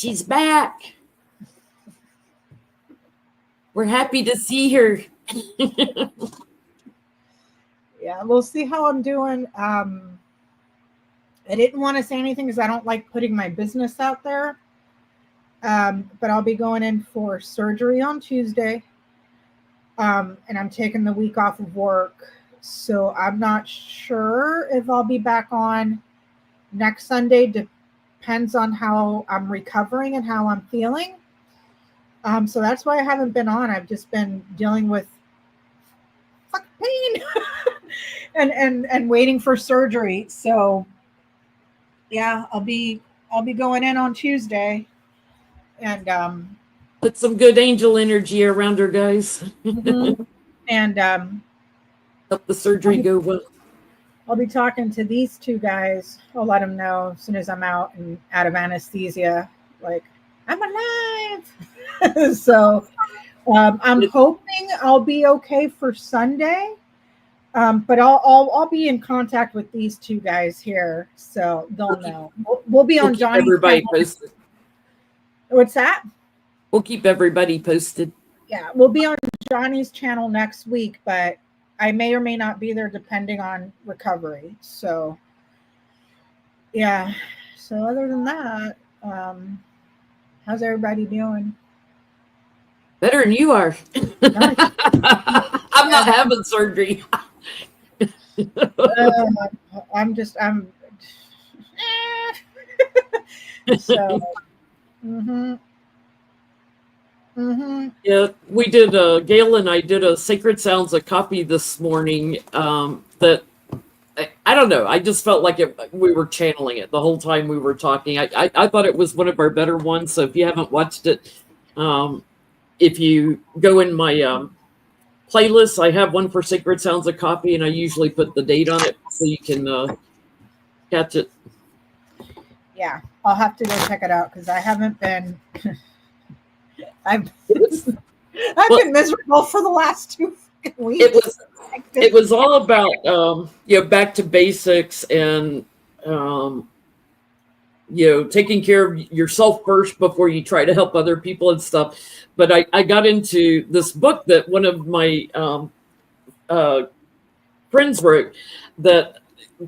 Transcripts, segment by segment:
She's back. We're happy to see her. Yeah, we'll see how I'm doing. I didn't want to say anything because I don't like putting my business out there. But I'll be going in for surgery on Tuesday. And I'm taking the week off of work. So I'm not sure if I'll be back on next Sunday. Depends on how I'm recovering and how I'm feeling. So that's why I haven't been on. I've just been dealing with fucking pain and waiting for surgery. So yeah, I'll be going in on Tuesday. And put some good angel energy around her, guys. Mm-hmm. And help the surgery go well. I'll be talking to these two guys. I'll let them know as soon as I'm out of anesthesia. Like, I'm alive. So I'm hoping I'll be okay for Sunday. But I'll be in contact with these two guys here, so they'll know. We'll be on Johnny's everybody channel. Posted. What's that? We'll keep everybody posted. Yeah, we'll be on Johnny's channel next week, but I may or may not be there depending on recovery. So yeah. So other than that, how's everybody doing? Better than you are. Nice. I'm not having surgery. I'm so Yeah, we did Gail and I did a Sacred Sounds a copy this morning that I don't know, I just felt like we were channeling it the whole time we were talking. I thought it was one of our better ones, so if you haven't watched it, if you go in my playlist, I have one for Sacred Sounds a copy, and I usually put the date on it so you can catch it. Yeah, I'll have to go check it out because I haven't been. I've been miserable for the last 2 weeks. It was all about back to basics and taking care of yourself first before you try to help other people and stuff. But I got into this book that one of my friends wrote that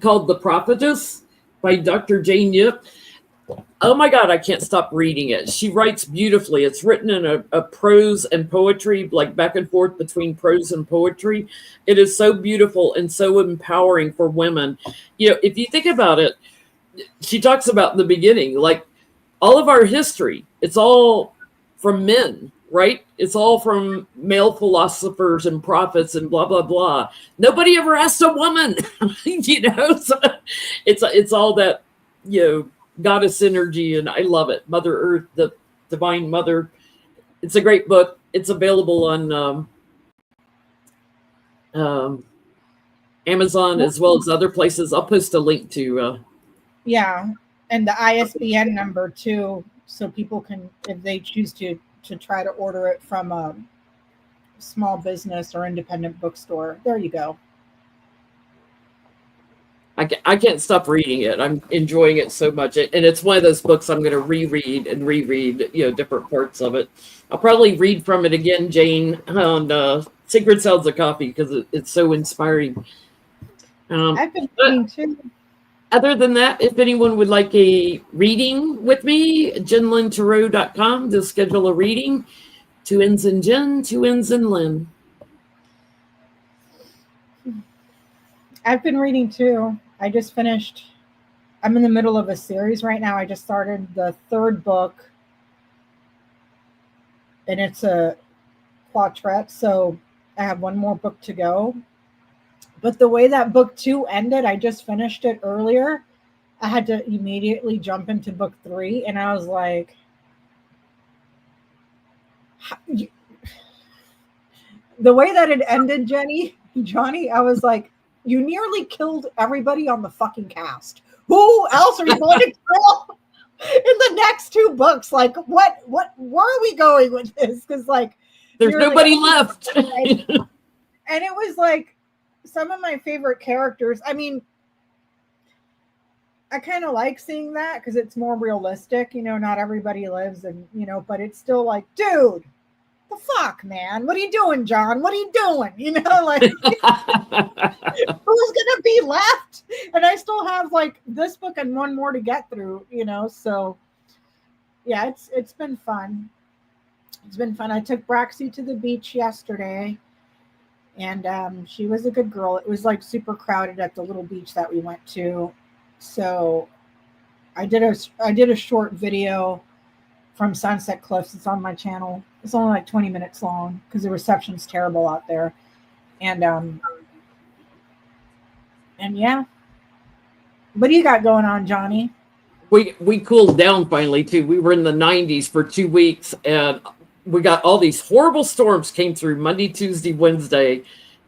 called The Prophetess by Dr. Jane Yip. Oh my God, I can't stop reading it. She writes beautifully. It's written in a prose and poetry, like back and forth between prose and poetry. It is so beautiful and so empowering for women. If you think about it, she talks about the beginning, like all of our history, it's all from men, right? It's all from male philosophers and prophets and blah, blah, blah. Nobody ever asked a woman, so it's all that, goddess energy, and I love it. Mother Earth, the Divine Mother. It's a great book. It's available on Amazon as well as other places. I'll post a link to. Yeah, and the ISBN number too, so people can, if they choose to try to order it from a small business or independent bookstore. There you go. I can't stop reading it. I'm enjoying it so much. And it's one of those books I'm going to reread, different parts of it. I'll probably read from it again, Jane, on Sacred Sounds a Coffee, because it's so inspiring. I've been reading too. Other than that, if anyone would like a reading with me, JenLynTarot.com to schedule a reading. 2 N's in Jen, 2 N's in Lynn. I've been reading too. I just finished. I'm in the middle of a series right now. I just started the 3rd book, and it's a quartet, so I have 1 more book to go. But the way that book 2 ended, I just finished it earlier. I had to immediately jump into book 3, and I was like, the way that it ended, Johnny, I was like, you nearly killed everybody on the fucking cast. Who else are you going to kill in the next 2 books? Like, where are we going with this? Because, like, there's nobody left. And it was like some of my favorite characters. I mean, I kind of like seeing that because it's more realistic. Not everybody lives, and but it's still like, dude, the fuck, man, what are you doing, John? What are you doing? Like, who's gonna be left? And I still have like this book and one more to get through. So yeah, it's been fun. It's been fun. I took Braxy to the beach yesterday, and she was a good girl. It was like super crowded at the little beach that we went to, so I did a short video from Sunset Cliffs. It's on my channel. It's only like 20 minutes long because the reception's terrible out there, and yeah. What do you got going on, Johnny? We cooled down finally too. We were in the 90s for 2 weeks, and we got all these horrible storms came through Monday, Tuesday, Wednesday,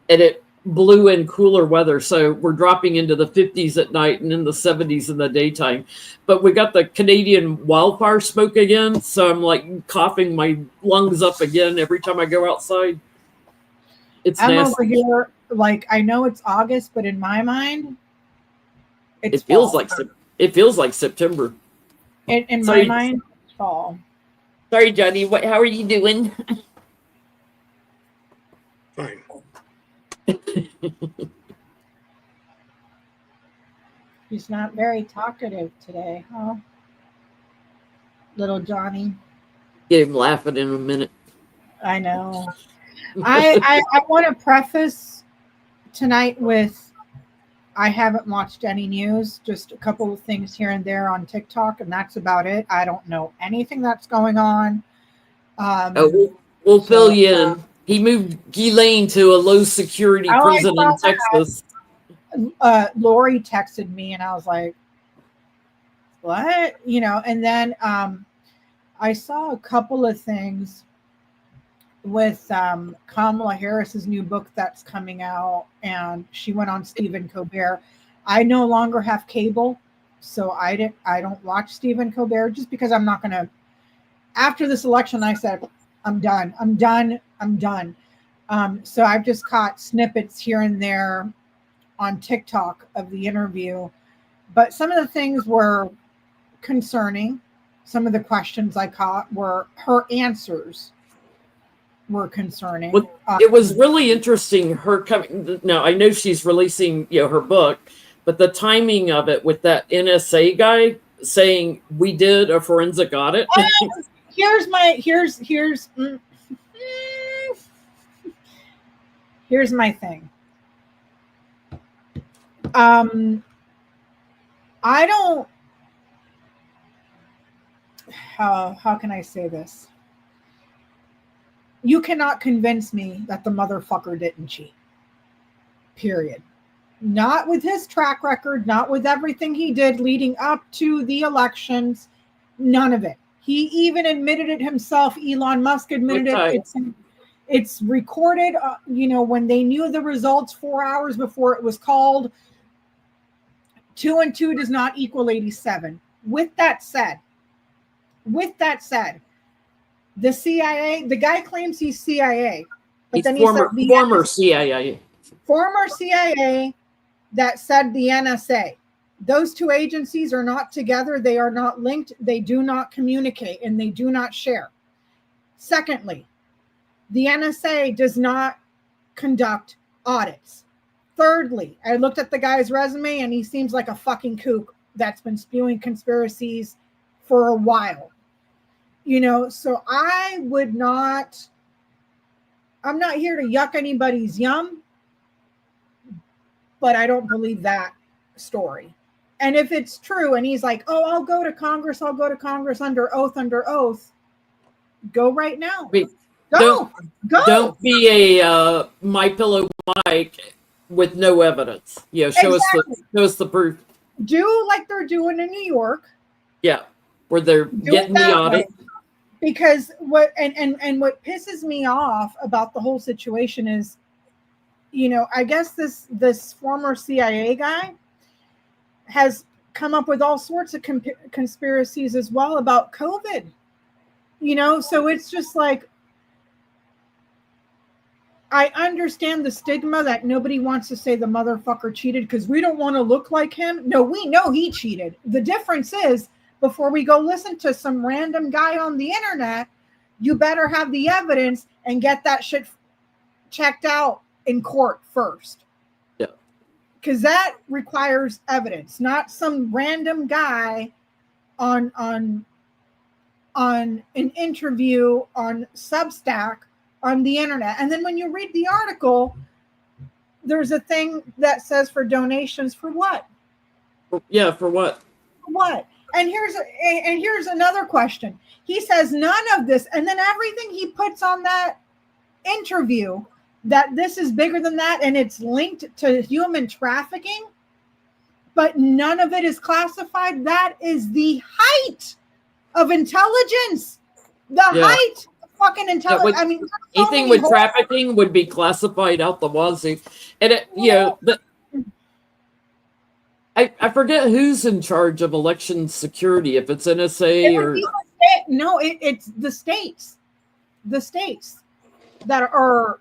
and it blew in cooler weather. So we're dropping into the 50s at night and in the 70s in the daytime. But we got the Canadian wildfire smoke again, so I'm like coughing my lungs up again every time I go outside. I'm nasty. Over here, like, I know it's August, but in my mind, it feels like September. In my mind, it's fall. Sorry, Johnny. How are you doing? Fine. He's not very talkative today, huh? Little Johnny. Get him laughing in a minute. I know. I want to preface tonight with, I haven't watched any news, just a couple of things here and there on TikTok, and that's about it. I don't know anything that's going on. We'll fill you in. He moved Ghislaine to a low security prison in Texas. Lori texted me, and I was like, what? And then I saw a couple of things with Kamala Harris's new book that's coming out, and she went on Stephen Colbert. I no longer have cable, so I don't watch Stephen Colbert just because I'm not gonna. After this election, I said I'm done. So I've just caught snippets here and there on TikTok of the interview, but some of the things were concerning. Some of the questions I caught were her answers. Were concerning. Well, it was really interesting her coming. Now I know she's releasing her book, but the timing of it with that NSA guy saying we did a forensic audit. Here's my thing. I don't. How can I say this? You cannot convince me that the motherfucker didn't cheat. Period. Not with his track record, not with everything he did leading up to the elections. None of it. He even admitted it himself. Elon Musk admitted it. It's recorded, when they knew the results 4 hours before it was called. 2 and 2 does not equal 87. With that said, the CIA, the guy claims he's CIA, but then former CIA. Former CIA that said the NSA. Those two agencies are not together. They are not linked. They do not communicate, and they do not share. Secondly, the NSA does not conduct audits. Thirdly, I looked at the guy's resume, and he seems like a fucking kook that's been spewing conspiracies for a while. So I'm not here to yuck anybody's yum, but I don't believe that story. And if it's true, and he's like, oh, I'll go to Congress under oath, go right now. Go. Don't be a My Pillow Mike with no evidence. Show us the proof. Do like they're doing in New York. Yeah, where they're getting the audit. Because what pisses me off about the whole situation is, I guess this former CIA guy has come up with all sorts of conspiracies as well about COVID. So it's just like, I understand the stigma that nobody wants to say the motherfucker cheated because we don't want to look like him. No, we know he cheated. The difference is, before we go listen to some random guy on the internet, you better have the evidence and get that shit checked out in court first. Yeah. Because that requires evidence, not some random guy on an interview on Substack on the internet. And then when you read the article, there's a thing that says for donations for what? Yeah, for what? What? And here's another question. He says none of this, and then everything he puts on that interview, that this is bigger than that and it's linked to human trafficking, but none of it is classified. That is the height of intelligence. The height of fucking intelligence. I mean, anything with trafficking would be classified out the wazoo. And I forget who's in charge of election security, if it's NSA or no, it's the states. The states that are,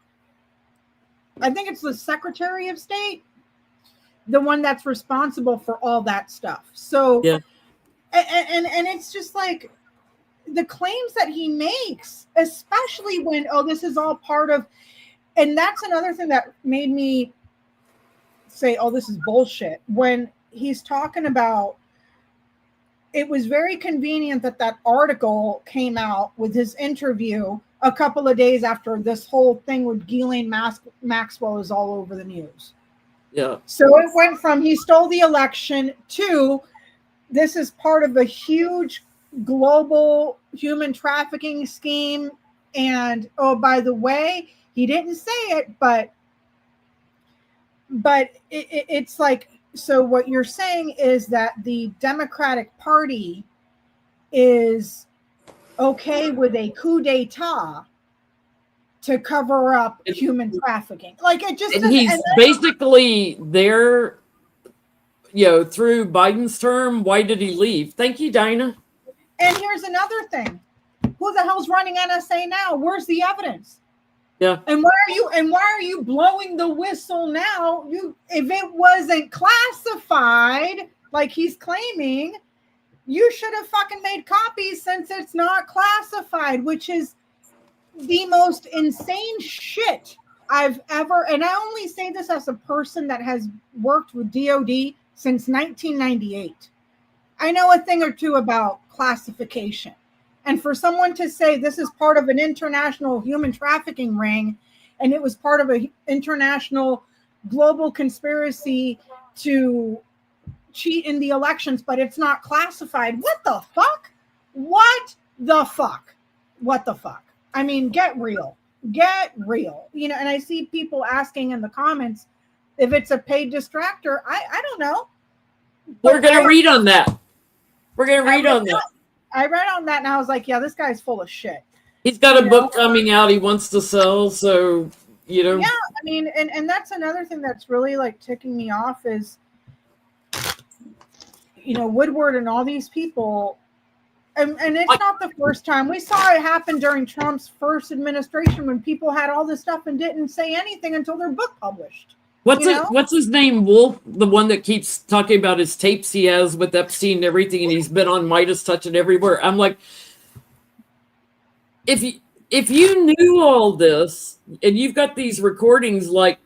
I think it's the Secretary of State, the one that's responsible for all that stuff. So yeah. And it's just like the claims that he makes, especially when, this is all part of, and that's another thing that made me say, this is bullshit. When he's talking about, it was very convenient that article came out with his interview a couple of days after this whole thing with Ghislaine Maxwell is all over the news. Yeah. So it went from he stole the election to this is part of a huge global human trafficking scheme. And by the way, he didn't say it, but it's like, so what you're saying is that the Democratic Party is okay with a coup d'etat to cover up human trafficking. Like it just, and he's basically there, through Biden's term. Why did he leave? Thank you, Dinah. And here's another thing. Who the hell's running NSA now? Where's the evidence? Yeah. And why are you blowing the whistle now? If it wasn't classified, like he's claiming, you should have fucking made copies since it's not classified, which is the most insane shit I've ever, and I only say this as a person that has worked with DOD since 1998. I know a thing or two about classification. And for someone to say this is part of an international human trafficking ring, and it was part of an international global conspiracy to cheat in the elections, but it's not classified. What the fuck? What the fuck? What the fuck? I mean, get real. Get real. And I see people asking in the comments if it's a paid distractor. I don't know. We're going to read on that. We're going to read on that. I read on that and I was like, yeah, this guy's full of shit. He's got a book coming out he wants to sell, so, Yeah, I mean, and that's another thing that's really like ticking me off is, Woodward and all these people, and it's not the first time. We saw it happen during Trump's first administration when people had all this stuff and didn't say anything until their book published. What's his name? Wolf, the one that keeps talking about his tapes he has with Epstein and everything, and he's been on Midas Touch and everywhere. I'm like, if you knew all this and you've got these recordings, like,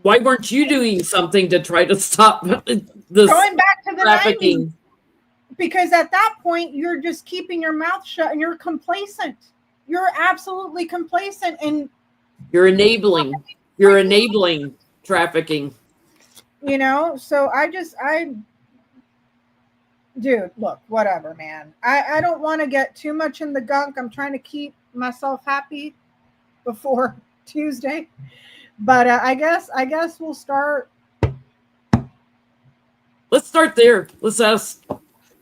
why weren't you doing something to try to stop this going back to the trafficking? 90s? Because at that point, you're just keeping your mouth shut and you're complacent. You're absolutely complacent, and you're enabling trafficking. So dude, look, whatever, man. I don't want to get too much in the gunk. I'm trying to keep myself happy before Tuesday. But I guess we'll start. Let's start there. Let's ask,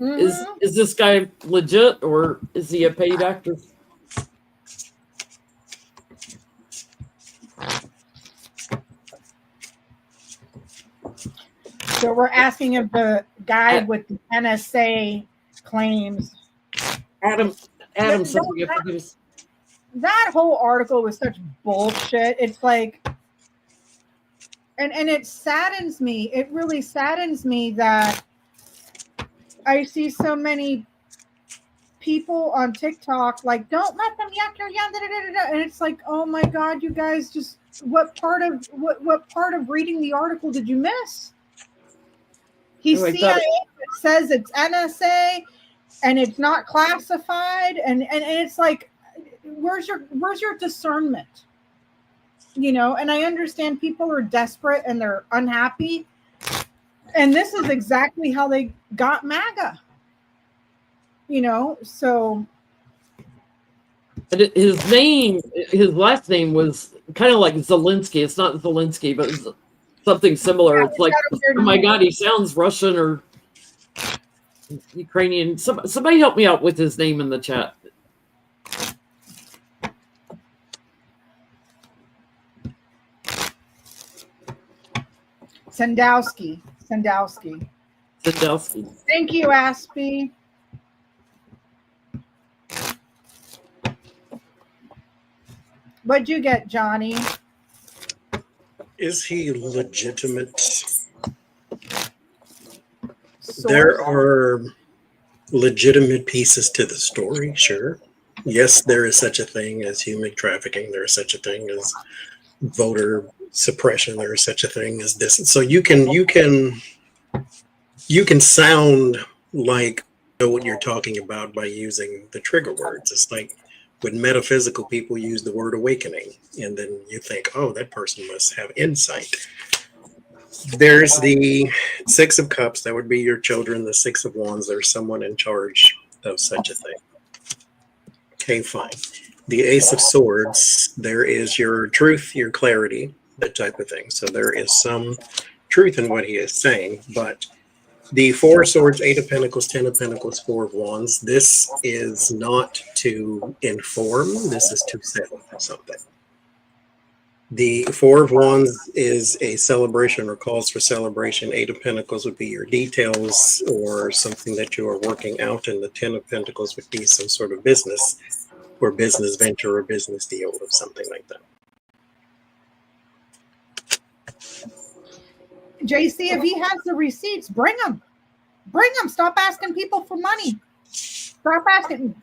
Mm-hmm. is this guy legit or is he a paid actor? So we're asking if the guy with the NSA claims. Adam, something. that whole article was such bullshit. It's like, and it saddens me. It really saddens me that I see so many people on TikTok like, don't let them yuck your yum, and it's like, oh my God, you guys, just what part of reading the article did you miss? He's CIA, it says it's NSA, and it's not classified, and it's like, where's your discernment? You know, and I understand people are desperate and they're unhappy, and this is exactly how they got MAGA. You know, so. But his last name was kind of like Zelensky. It's not Zelensky, but it's something similar. It's like, oh my God, he sounds Russian or Ukrainian. Somebody help me out with his name in the chat. Sandowski. Thank you, Aspie. What'd you get, Johnny? Is he legitimate? There are legitimate pieces to the story, sure. Yes, there is such a thing as human trafficking. There is such a thing as voter suppression. There is such a thing as this. So you can sound like you know what you're talking about by using the trigger words. It's like when metaphysical people use the word awakening, and then you think, oh, that person must have insight. There's the Six of Cups, that would be your children. The Six of Wands, there's someone in charge of such a thing. Okay, fine. The Ace of Swords, there is your truth, your clarity, that type of thing. So there is some truth in what he is saying, but the Four of Swords, Eight of Pentacles, Ten of Pentacles, Four of Wands, this is not to inform, this is to settle something. The Four of Wands is a celebration or calls for celebration. Eight of Pentacles would be your details or something that you are working out, and the Ten of Pentacles would be some sort of business or business venture or business deal or something like that. JC, if he has the receipts, bring them. Stop asking people for money. Stop asking.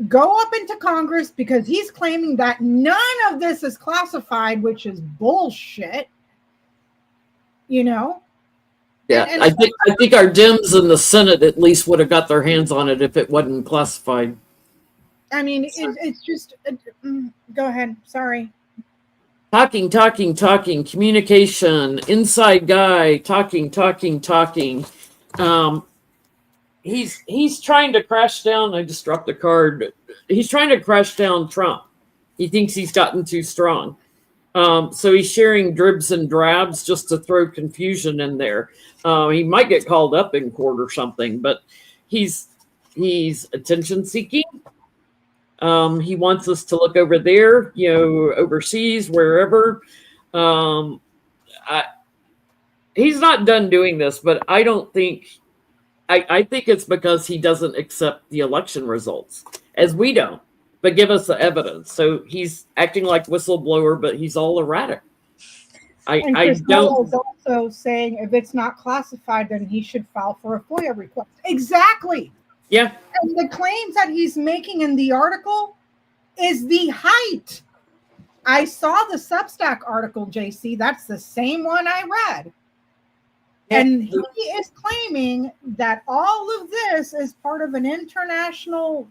Go up into Congress, because he's claiming that none of this is classified, which is bullshit. You know? Yeah, and I think our Dems in the Senate at least would have got their hands on it if it wasn't classified. I mean, it's just. Go ahead. Sorry. Talking, communication, inside guy, talking. He's trying to crash down. I just dropped the card. He's trying to crash down Trump. He thinks he's gotten too strong. So he's sharing dribs and drabs just to throw confusion in there. He might get called up in court or something, but he's attention seeking. He wants us to look over there, you know, overseas, wherever. He's not done doing this, but I don't think. I think it's because he doesn't accept the election results, as we don't, but give us the evidence. So he's acting like whistleblower, but he's all erratic. I don't. Is also saying if it's not classified, then he should file for a FOIA request. Exactly. Yeah. And the claims that he's making in the article is the height. I saw the Substack article, JC. That's the same one I read. And he is claiming that all of this is part of an international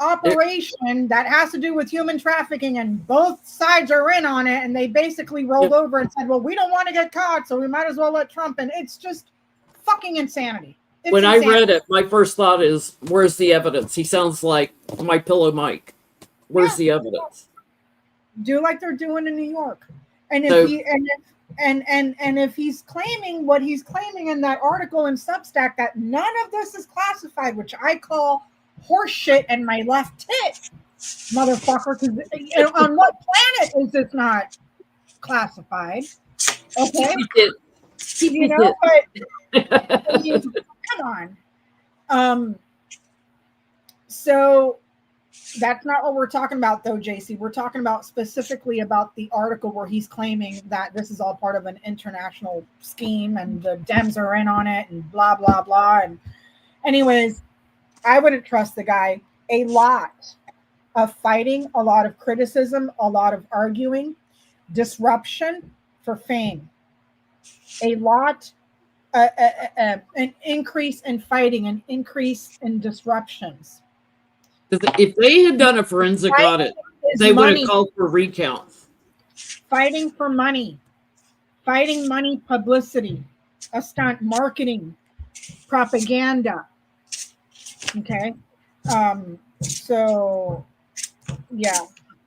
operation that has to do with human trafficking, and both sides are in on it. And they basically rolled over and said, well, we don't want to get caught, so we might as well let Trump in. It's just fucking insanity. When I read it, my first thought is, where's the evidence? He sounds like My Pillow Mike. Where's the evidence? Do like they're doing in New York. And if he's claiming what he's claiming in that article in Substack, that none of this is classified, which I call horseshit and my left tit, motherfucker, because on what planet is this not classified? Okay. You know, but I mean, come on. So That's not what we're talking about, though, JC. We're talking about specifically about the article where he's claiming that this is all part of an international scheme and the Dems are in on it and blah, blah, blah. And anyways, I wouldn't trust the guy. A lot of fighting, a lot of criticism, a lot of arguing, disruption for fame. A lot, an increase in fighting, an increase in disruptions. If they had done a forensic audit, they would have called for recounts. Fighting for money. Fighting money, publicity, a stunt, marketing, propaganda. Okay. So, yeah.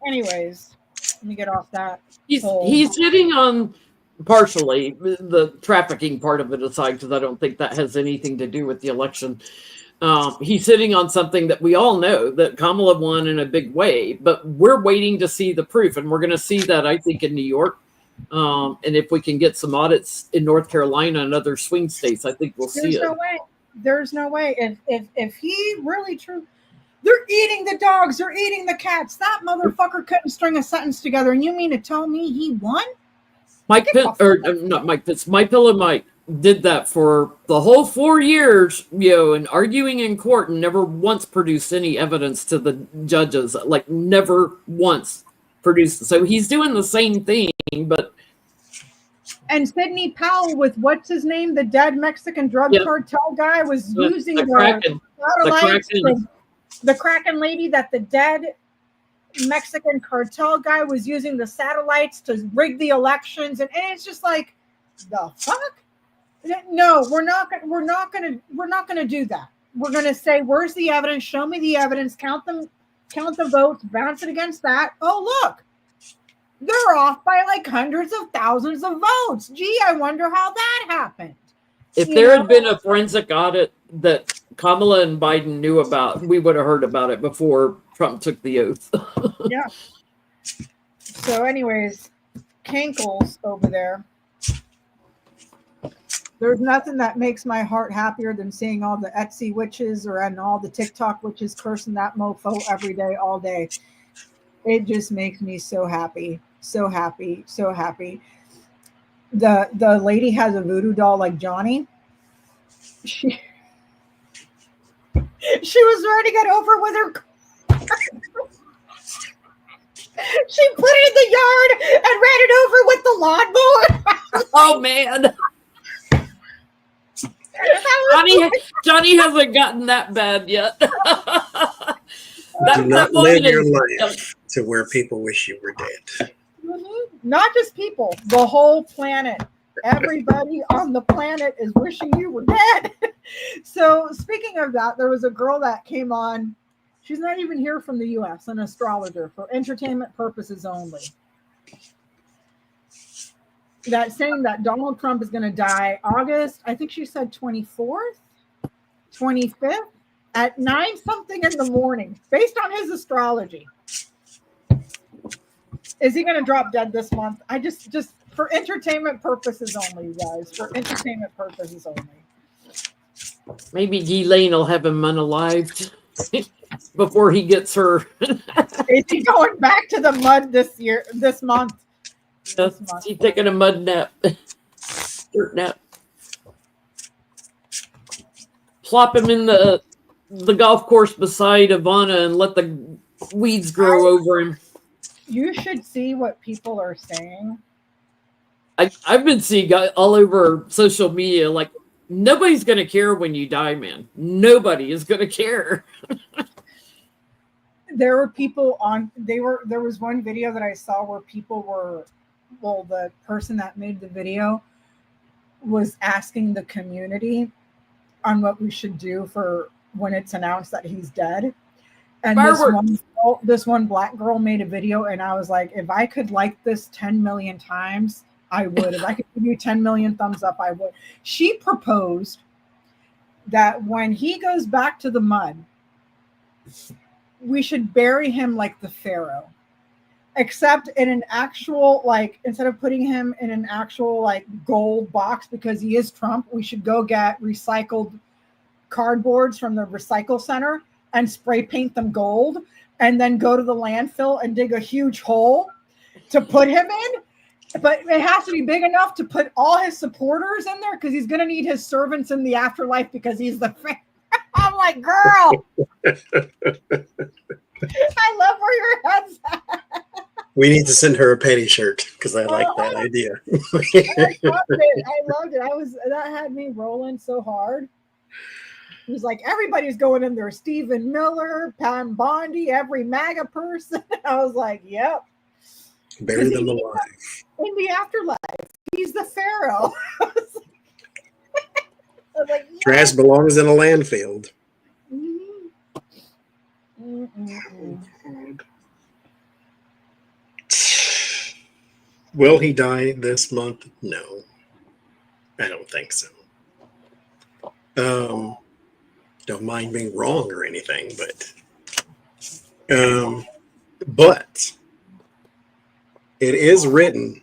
Anyways, let me get off that. He's sitting on, partially, the trafficking part of it aside, because I don't think that has anything to do with the election. He's sitting on something that we all know that Kamala won in a big way, but we're waiting to see the proof, and we're going to see that, I think, in New York. And if we can get some audits in North Carolina and other swing states, I think we'll see it. There's no way. If he really true, they're eating the dogs, they're eating the cats. That motherfucker couldn't string a sentence together, and you mean to tell me he won? My Pillow Mike did that for the whole 4 years, and arguing in court, and never once produced any evidence to the judges, like never once produced. So he's doing the same thing, but. And Sidney Powell with what's his name, the dead Mexican drug cartel guy, was using the Kraken lady, that the dead Mexican cartel guy was using the satellites to rig the elections, and it's just like, the fuck? No, we're not gonna do that. We're gonna say, where's the evidence? Show me the evidence. Count the votes. Bounce it against that. Oh, look, they're off by like hundreds of thousands of votes. Gee, I wonder how that happened. If there had been a forensic audit that Kamala and Biden knew about, we would have heard about it before Trump took the oath. Yeah. So, anyways, Cankles over there. There's nothing that makes my heart happier than seeing all the Etsy witches and all the TikTok witches cursing that mofo every day, all day. It just makes me so happy. So happy. So happy. The lady has a voodoo doll like Johnie. She was ready to get over with her. She put it in the yard and ran it over with the lawnmower. Oh, man. Johnny hasn't gotten that bad yet. Do not live your life to where people wish you were dead. Mm-hmm. Not just people, the whole planet. Everybody on the planet is wishing you were dead. So speaking of that, there was a girl that came on. She's not even here from the U.S., an astrologer for entertainment purposes only. That saying that Donald Trump is going to die August, I think she said 24th, 25th at 9 something in the morning, based on his astrology. Is he going to drop dead this month? I just for entertainment purposes only, you guys. For entertainment purposes only. Maybe Ghislaine will have him unalived before he gets her. Is he going back to the mud this month? He's taking a mud nap. Dirt nap. Plop him in the golf course beside Ivana and let the weeds grow over him. You should see what people are saying. I've been seeing all over social media, like, nobody's going to care when you die, man. Nobody is going to care. There were people there was one video that I saw where people were, the person that made the video was asking the community on what we should do for when it's announced that he's dead. And this one black girl made a video, and I was like, if I could like this 10 million times, I would. If I could give you 10 million thumbs up, I would. She proposed that when he goes back to the mud, we should bury him like the Pharaoh, except in an actual, like, instead of putting him in an actual, like, gold box because he is Trump, we should go get recycled cardboards from the recycle center and spray paint them gold, and then go to the landfill and dig a huge hole to put him in. But it has to be big enough to put all his supporters in there because he's going to need his servants in the afterlife because he's the fan. I'm like, girl, I love where your head's at. We need to send her a petty shirt because I like that idea. I loved it. That had me rolling so hard. It was like everybody's going in there. Stephen Miller, Pam Bondi, every MAGA person. I was like, yep. Bury them alive. In the afterlife. He's the pharaoh. I was like, yeah. Trash belongs in a landfill. Will he die this month? No. I don't think so. Don't mind being wrong or anything, but it is written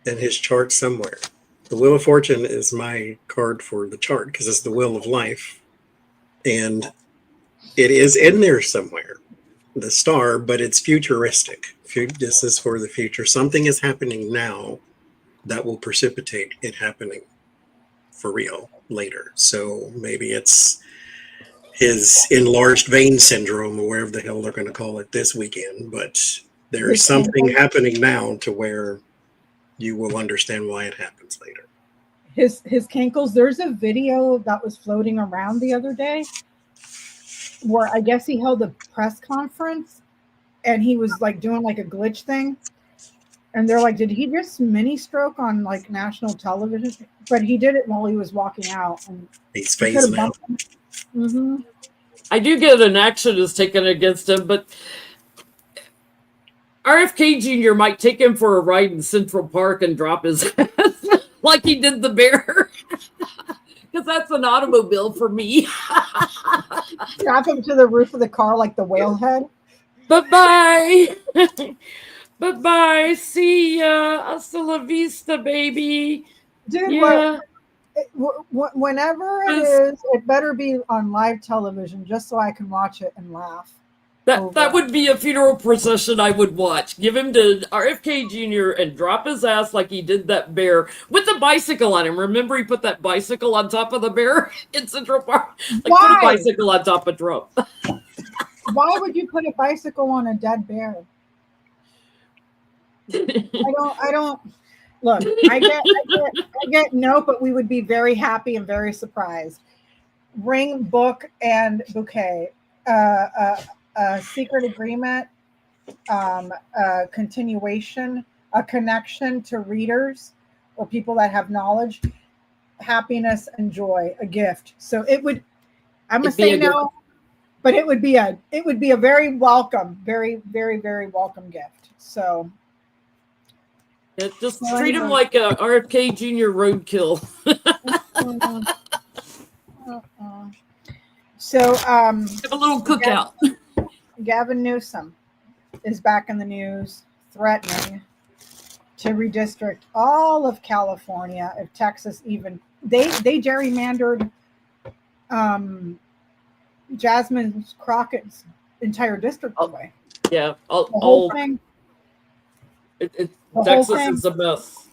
in his chart somewhere. The Wheel of Fortune is my card for the chart because it's the wheel of life. And it is in there somewhere, the star, but it's futuristic. This is for the future. Something is happening now that will precipitate it happening for real later. So maybe it's his enlarged vein syndrome or whatever the hell they're going to call it this weekend. But there's something happening now to where you will understand why it happens later. His cankles, there's a video that was floating around the other day where I guess he held a press conference and he was like doing like a glitch thing. And they're like, did he just mini stroke on like national television? But he did it while he was walking out. And he's phasing out. Mm-hmm. I do get an action is taken against him, but RFK Jr. might take him for a ride in Central Park and drop his ass like he did the bear. Because that's an automobile for me. Strap him to the roof of the car like the whale head. Bye-bye. Bye-bye. See ya. Hasta la vista, baby. Dude, yeah. Whenever it is, it better be on live television just so I can watch it and laugh. That would be a funeral procession I would watch. Give him to RFK Jr. and drop his ass like he did that bear with the bicycle on him. Remember he put that bicycle on top of the bear in Central Park? Like Why? put a bicycle on top of Trump. Why would you put a bicycle on a dead bear? I don't look, I get no, but we would be very happy and very surprised. Ring, book, and bouquet. A secret agreement, a continuation, a connection to readers or people that have knowledge, happiness and joy, a gift. So it would, I'm gonna say no, but it would be a very welcome, very, very, very welcome gift. So just treat him like a RFK Jr. roadkill. So have a little cookout. Gavin Newsom is back in the news, threatening to redistrict all of California if Texas even they gerrymandered Jasmine Crockett's entire district away. Yeah, the whole thing. Texas is a mess.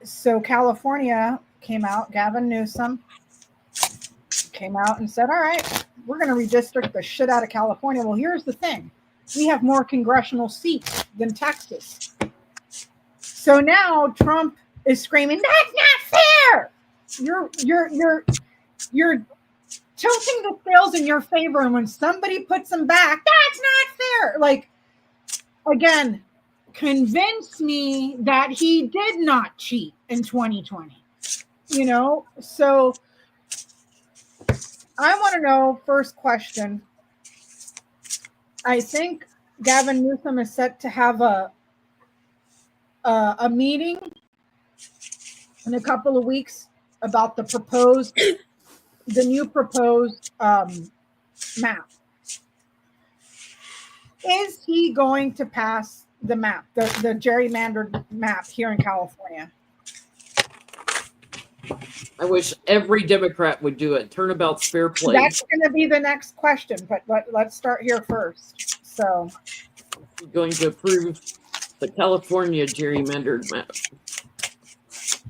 So California came out. Gavin Newsom came out and said, all right, we're going to redistrict the shit out of California. Well, here's the thing. We have more congressional seats than Texas. So now Trump is screaming, that's not fair. You're tilting the scales in your favor. And when somebody puts them back, that's not fair. Like, again, convince me that he did not cheat in 2020. You know, so I want to know, first question. I think Gavin Newsom is set to have a meeting in a couple of weeks about the new proposed map. Is he going to pass the map, the gerrymandered map here in California? I wish every Democrat would do it. Turnabout's fair play. That's going to be the next question, but let's start here first. So, Going to approve the California gerrymandered map.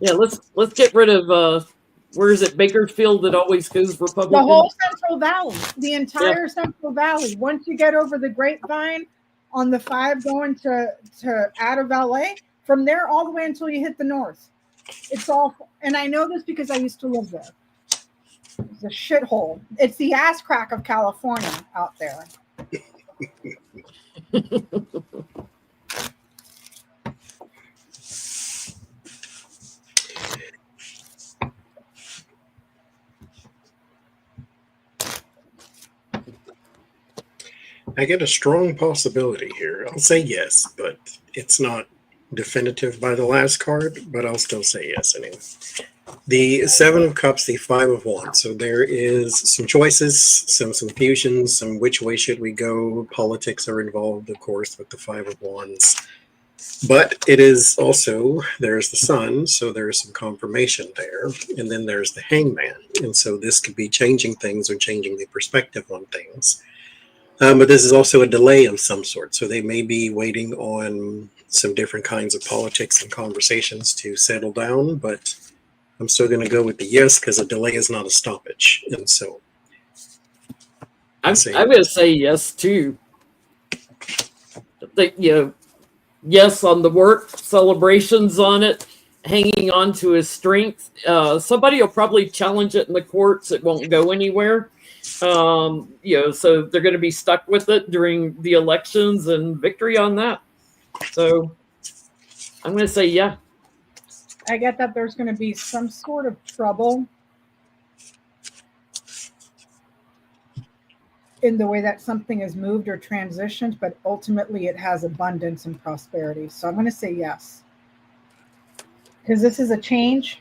Yeah, let's get rid of where is it? Bakersfield that always goes Republican. the whole Central Valley, the entire Central Valley. Once you get over the Grapevine on the 5 going to out of LA, from there all the way until you hit the north. It's all, and I know this because I used to live there. It's a shithole. It's the ass crack of California out there. I get a strong possibility here. I'll say yes, but it's not definitive by the last card, but I'll still say yes anyway. The 7 of Cups, the 5 of Wands. So there is some choices, some confusions, some which way should we go. Politics are involved, of course, with the 5 of Wands. But it is also, there's the Sun, so there's some confirmation there. And then there's the Hangman. And so this could be changing things or changing the perspective on things. But this is also a delay of some sort. So they may be waiting on some different kinds of politics and conversations to settle down. But I'm still going to go with the yes, because a delay is not a stoppage. And so I'm going to say yes, too. I think, yes on the work, celebrations on it, hanging on to his strength. Somebody will probably challenge it in the courts. It won't go anywhere. So they're going to be stuck with it during the elections, and victory on that. So I'm going to say yeah. I get that there's going to be some sort of trouble in the way that something is moved or transitioned, but ultimately it has abundance and prosperity. So I'm going to say yes. Because this is a change,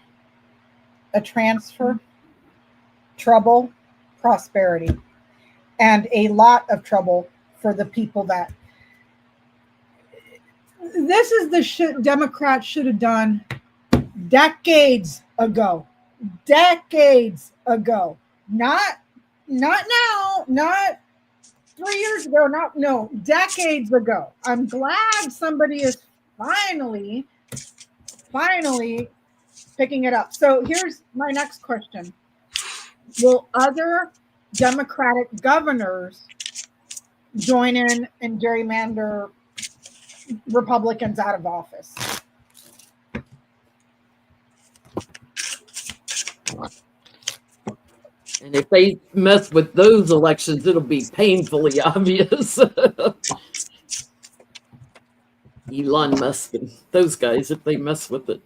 a transfer, trouble, prosperity, and a lot of trouble for the people that... This is the shit Democrats should have done decades ago. Not now, not 3 years ago, no, decades ago. I'm glad somebody is finally picking it up. So here's my next question. Will other Democratic governors join in and gerrymander Republicans out of office? And if they mess with those elections, it'll be painfully obvious. Elon Musk and those guys, if they mess with it.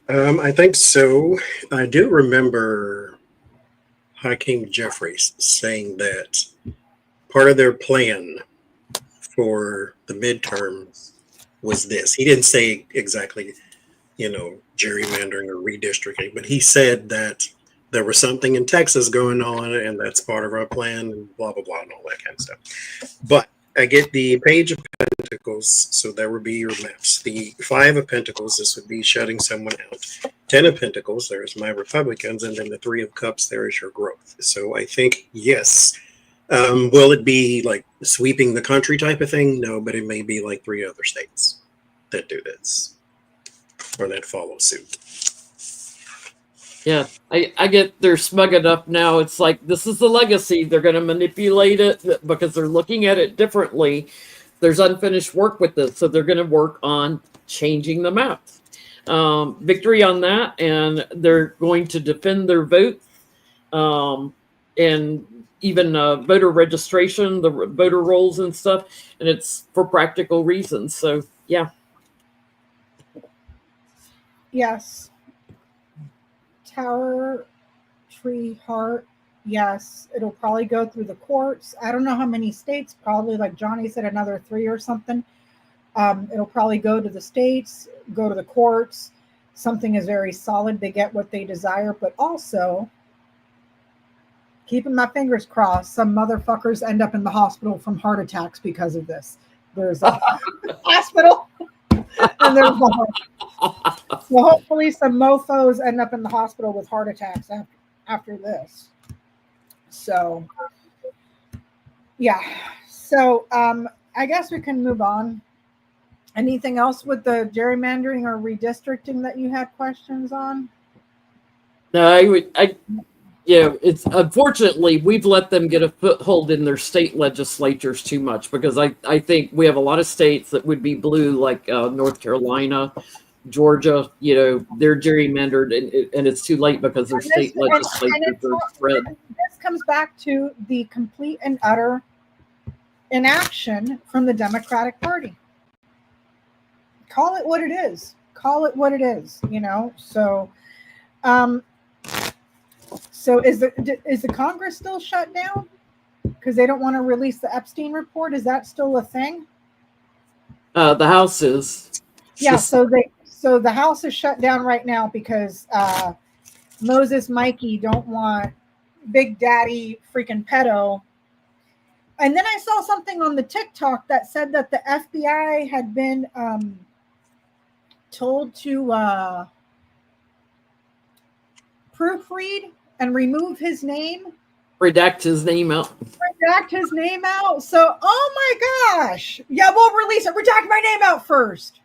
I think so. I do remember Hakeem Jeffries saying that part of their plan for the midterms was this. He didn't say exactly, gerrymandering or redistricting, but he said that there was something in Texas going on, and that's part of our plan, and blah, blah, blah, and all that kind of stuff. But I get the Page of Pentacles, so there would be your maps. The 5 of Pentacles, this would be shutting someone out. 10 of Pentacles, there's my Republicans, and then the 3 of Cups, there is your growth. So I think, yes. Will it be like sweeping the country type of thing? No, but it may be like 3 other states that do this or that follow suit. Yeah, I get they're smug enough now. It's like, this is the legacy. They're going to manipulate it because they're looking at it differently. There's unfinished work with this, so they're going to work on changing the maps. Victory on that, and they're going to defend their vote. And even voter registration, the voter rolls and stuff, and it's for practical reasons. So, yeah. Yes. Tower, Tree, Heart, yes. It'll probably go through the courts. I don't know how many states, probably like Johnie said, another 3 or something. It'll probably go to the states, go to the courts. Something is very solid. They get what they desire, but also... keeping my fingers crossed, some motherfuckers end up in the hospital from heart attacks because of this. There's a hospital, and there's the heart. So hopefully some mofos end up in the hospital with heart attacks after this. So, yeah. So I guess we can move on. Anything else with the gerrymandering or redistricting that you had questions on? No, it's unfortunately we've let them get a foothold in their state legislatures too much, because I think we have a lot of states that would be blue, like North Carolina, Georgia. They're gerrymandered, and it's too late because their state legislatures are red. This comes back to the complete and utter inaction from the Democratic Party. Call it what it is. Call it what it is. So. So is the Congress still shut down because they don't want to release the Epstein report? Is that still a thing? The House is. Yeah. So the House is shut down right now because Moses Mikey don't want Big Daddy freaking pedo. And then I saw something on the TikTok that said that the FBI had been told to proofread and remove his name. Redact his name out. Redact his name out. So, oh my gosh. Yeah, we'll release it. Redact my name out first.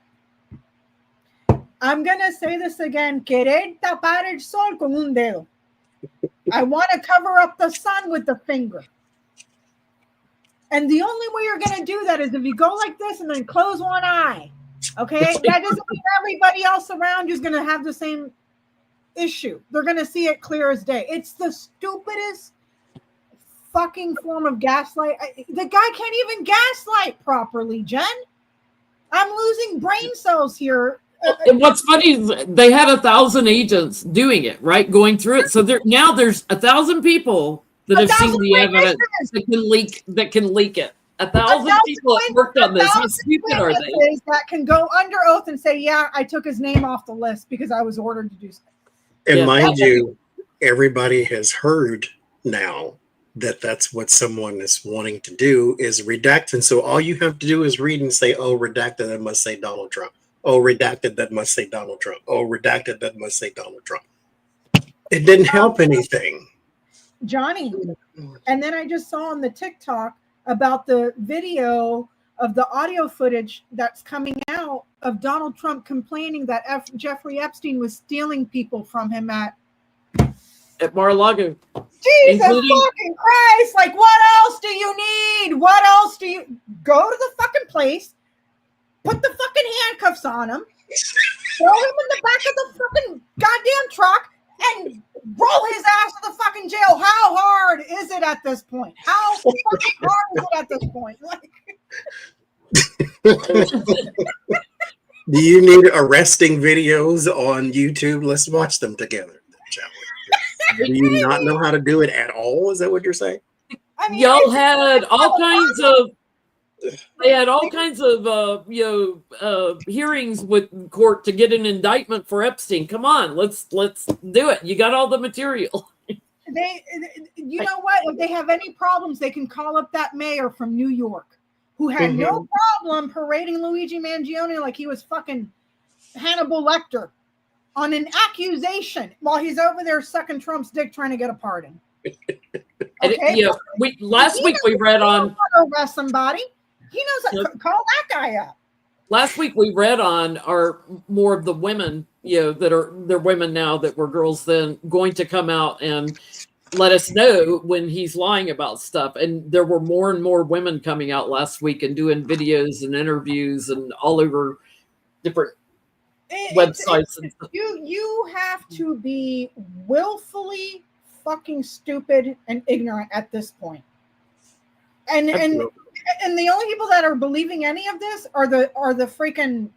I'm going to say this again. Querer tapar el sol con un dedo. I want to cover up the sun with the finger. And the only way you're going to do that is if you go like this and then close one eye. Okay? That doesn't mean everybody else around you is going to have the same issue. They're going to see it clear as day. It's the stupidest fucking form of gaslight. The guy can't even gaslight properly, Jen. I'm losing brain cells here. And what's funny is they had 1,000 agents doing it, right? Going through it. So there's 1,000 people that have seen the evidence that can leak it. 1,000 people that worked on this. How stupid are they? That can go under oath and say, yeah, I took his name off the list because I was ordered to do so. And mind you, everybody has heard now that that's what someone is wanting to do is redact. And so all you have to do is read and say, oh, redacted, that must say Donald Trump. Oh, redacted, that must say Donald Trump. Oh, redacted, that must say Donald Trump. It didn't help anything. Johnny. And then I just saw on the TikTok about the video of the audio footage that's coming out of Donald Trump complaining that Jeffrey Epstein was stealing people from him at Mar-a-Lago. Jesus fucking Christ. Like, what else do you need? What else do you go to the fucking place, put the fucking handcuffs on him, throw him in the back of the fucking goddamn truck, and roll his ass to the fucking jail? How hard is it at this point? How fucking hard is it at this point? Like, do you need arresting videos on YouTube? Let's watch them together, shall we? Do you not know how to do it at all? Is that what you're saying? I mean, y'all had all kinds of. They had all kinds of hearings with court to get an indictment for Epstein. Come on, let's do it. You got all the material. You know what? If they have any problems, they can call up that mayor from New York who had no problem parading Luigi Mangione like he was fucking Hannibal Lecter on an accusation while he's over there sucking Trump's dick trying to get a pardon. Okay? Last week we read on arrest somebody. He knows call that guy up. Last week we read on more of the women, they're women now that were girls then, going to come out and let us know when he's lying about stuff. And there were more and more women coming out last week and doing videos and interviews and all over different websites. You have to be willfully fucking stupid and ignorant at this point. And the only people that are believing any of this are the freaking,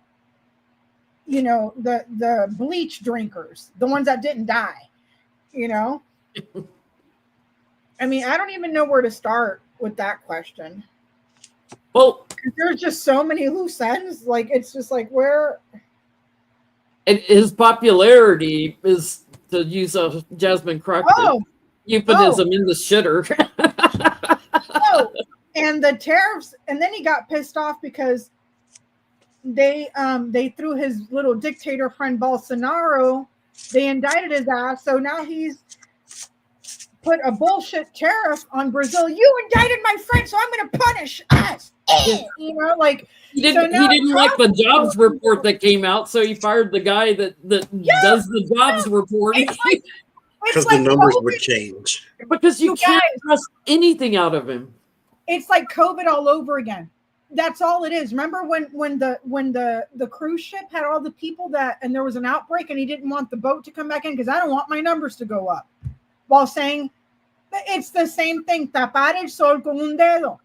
the bleach drinkers, the ones that didn't die, I mean, I don't even know where to start with that question. Well, there's just so many loose ends. Like, it's just like, where? And his popularity is, to use a Jasmine Crockett euphemism, in the shitter. and the tariffs, and then he got pissed off because they threw his little dictator friend Bolsonaro, they indicted his ass, so now he's put a bullshit tariff on Brazil. You indicted my friend, so I'm going to punish us. You know, like he didn't like the jobs report that came out, so he fired the guy that does the jobs reporting. Because the numbers would change. Because you can't trust anything out of him. It's like COVID all over again. That's all it is. Remember when the cruise ship had all the people and there was an outbreak and he didn't want the boat to come back in because I don't want my numbers to go up. While saying it's the same thing. Tapar el sol con un dedo.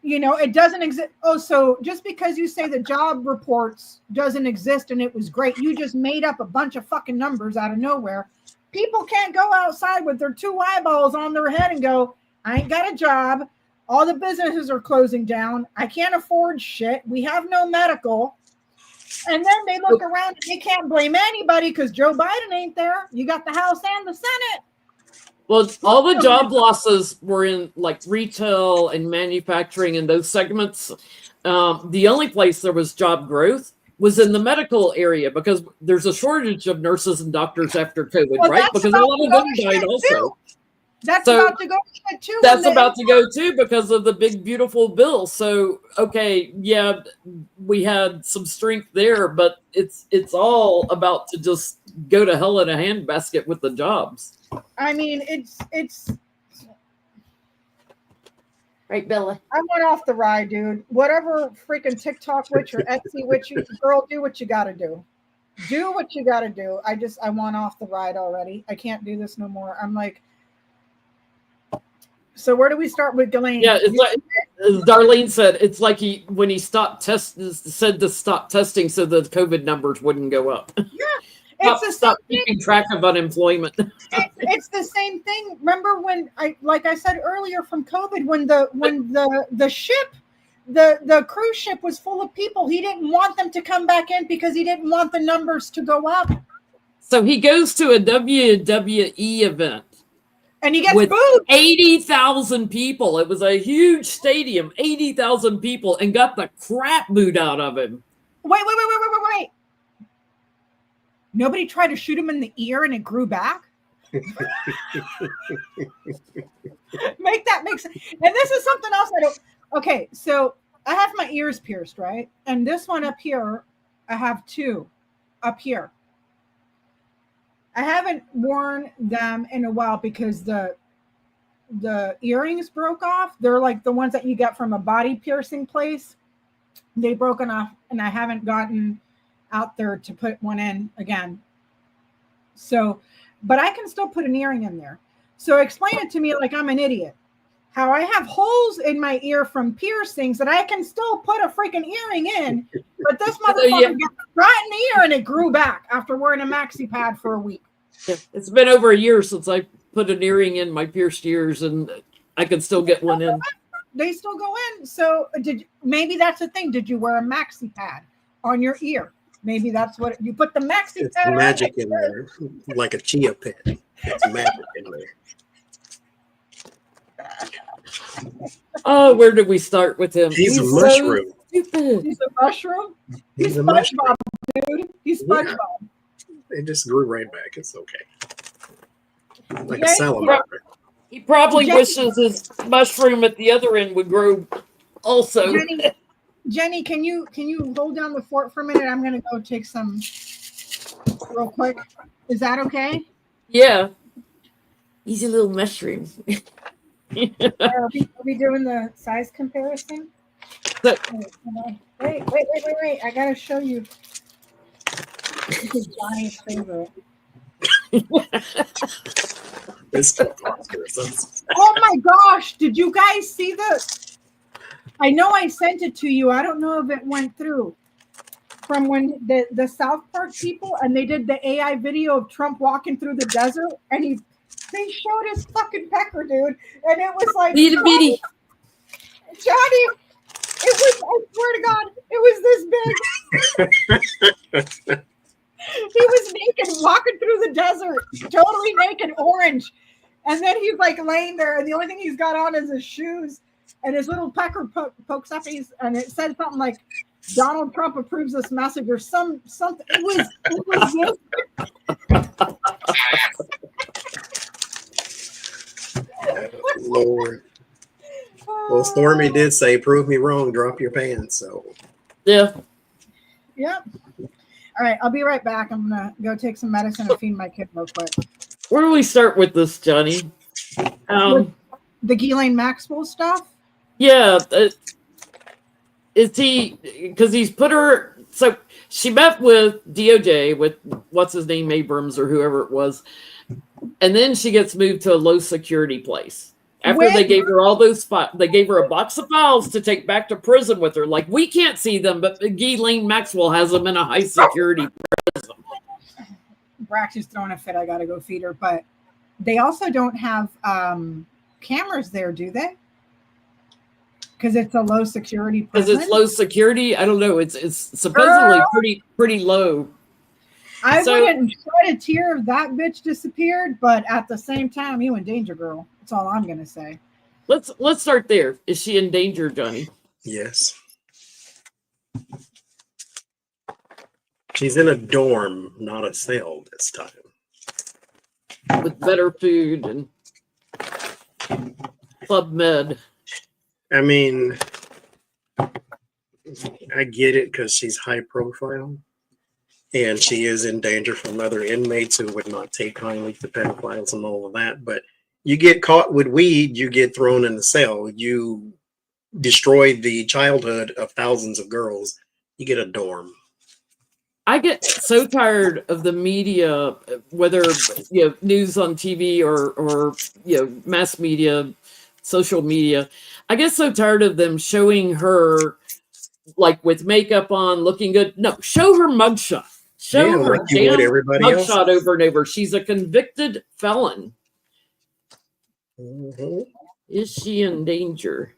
You know, it doesn't exist. Oh, so just because you say the job reports doesn't exist and it was great, you just made up a bunch of fucking numbers out of nowhere. People can't go outside with their two eyeballs on their head and go, I ain't got a job. All the businesses are closing down. I can't afford shit. We have no medical. And then they look around and they can't blame anybody because Joe Biden ain't there. You got the House and the Senate. Well, all the job losses were in like retail and manufacturing and those segments. The only place there was job growth was in the medical area because there's a shortage of nurses and doctors after COVID, right? Because a lot of them died also. That's about to go too. That's about to go too because of the big, beautiful bill. So, okay, yeah, we had some strength there, but it's all about to just go to hell in a handbasket with the jobs. I mean, it's right, Bella. I went off the ride, dude. Whatever freaking TikTok witch or Etsy witch, girl, do what you got to do. Do what you got to do. I want off the ride already. I can't do this no more. I'm like. So where do we start with Ghislaine? Yeah, it's like as Darlene said, it's like when he stopped said to stop testing so the COVID numbers wouldn't go up. Yeah, stop keeping track of unemployment. It's the same thing. Remember when like I said earlier from COVID, when the ship, the cruise ship was full of people. He didn't want them to come back in because he didn't want the numbers to go up. So he goes to a WWE event. And he gets with booed. 80,000 people. It was a huge stadium, 80,000 people, and got the crap booed out of him. Wait. Nobody tried to shoot him in the ear and it grew back? Make that make sense. And this is something else I don't. Okay, so I have my ears pierced, right? And this one up here, I have two up here. I haven't worn them in a while because the earrings broke off. They're like the ones that you get from a body piercing place. They broken off and I haven't gotten out there to put one in again. So, but I can still put an earring in there. So explain it to me like I'm an idiot. How I have holes in my ear from piercings that I can still put a freaking earring in, but this motherfucker got right in the ear and it grew back after wearing a maxi pad for a week. Yeah, it's been over a year since I put an earring in my pierced ears, and I can still get one in. They still go in. So maybe that's the thing. Did you wear a maxi pad on your ear? Maybe that's what you put the maxi pad. It's magic in there, like a chia pet. It's magic in there. Oh, where did we start with him? He's a mushroom. Stupid. He's a mushroom. He's a SpongeBob, mushroom. dude. He's SpongeBob. Yeah. It just grew right back. It's okay. Like Yeah, a salamander. He probably Jennie- wishes his mushroom at the other end would grow also. Jennie, can you hold down the fort for a minute? I'm gonna go take some real quick. Is that okay? Yeah. He's a little mushroom. Are we doing the size comparison? So- Wait. I gotta show you. This is Johnny's favorite. Oh my gosh, did you guys see this? I know I sent it to you. I don't know if it went through. From when the South Park people and they did the AI video of Trump walking through the desert and they showed his fucking pecker, dude. And it was like Itty bitty. Johnny, it was, I swear to God, it was this big. He was naked walking through the desert, totally naked, orange. And then he's like laying there, and the only thing he's got on is his shoes. and his little pecker pokes up, and it said something like, "Donald Trump approves this message," or something. It was Lord. Well, Stormy did say, "Prove me wrong, drop your pants." So, Yeah. Yep. All right, I'll be right back. I'm gonna go take some medicine and feed my kid real quick. Where do we start with this, Johnny? The Ghislaine Maxwell stuff. Yeah. Is he, because he's put her, so she met with DOJ, with what's his name, Abrams or whoever it was, and then she gets moved to a low security place. After they gave her all those they gave her a box of files to take back to prison with her. Like, we can't see them, but Ghislaine Maxwell has them in a high security prison. Braxy's throwing a fit. I gotta go feed her. But they also don't have cameras there, do they? Because it's a low security prison. Because it's low security. I don't know. It's supposedly pretty low. I wouldn't shed a tear if that bitch disappeared, but at the same time, you in danger, girl. That's all I'm gonna say. Let's start there. Is she in danger, Johnny? yes. She's in a dorm, not a cell this time. With better food and Club Med. I mean, I get it because she's high profile and she is in danger from other inmates who would not take kindly to pedophiles and all of that. But you get caught with weed, you get thrown in the cell. You destroy the childhood of thousands of girls, you get a dorm. I get so tired of the media, whether news on TV or mass media, social media. I get so tired of them showing her like with makeup on, looking good. No, show her mugshot. Show her like you would everybody mugshot else. over and over. She's a convicted felon. Mm-hmm. Is she in danger?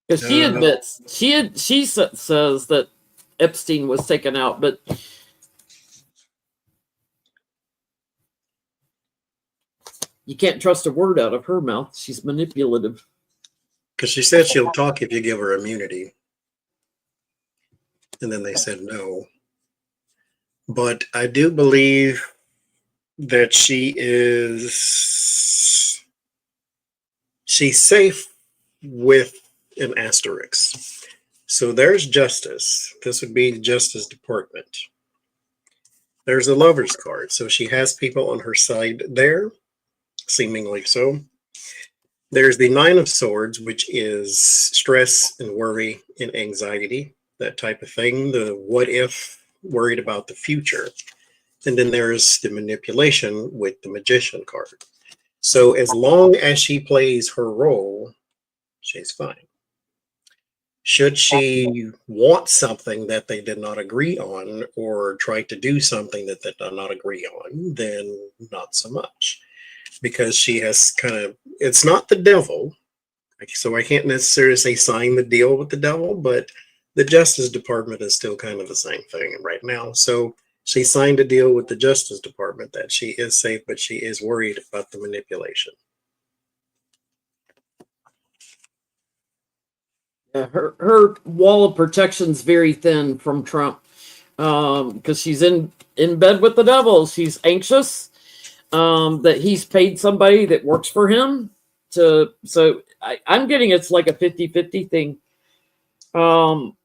Because she admits she says that Epstein was taken out, but you can't trust a word out of her mouth. She's manipulative. Because she said she'll talk if you give her immunity. And then they said no. But I do believe that she's safe with an asterisk. So there's justice. This would be the Justice Department. There's a lover's card. So she has people on her side there, seemingly so. There's the Nine of Swords, which is stress and worry and anxiety, that type of thing. The what if, worried about the future. And then there's the manipulation with the Magician card. So as long as she plays her role, she's fine. Should she want something that they did not agree on or try to do something that they did not agree on, then not so much. Because she has it's not the devil. So I can't necessarily say sign the deal with the devil, but the Justice Department is still kind of the same thing right now. So she signed a deal with the Justice Department that she is safe, but she is worried about the manipulation. Yeah, her wall of protection is very thin from Trump because she's in bed with the devil. She's anxious that he's paid somebody that works for him to. So I'm getting it's like a 50-50 thing.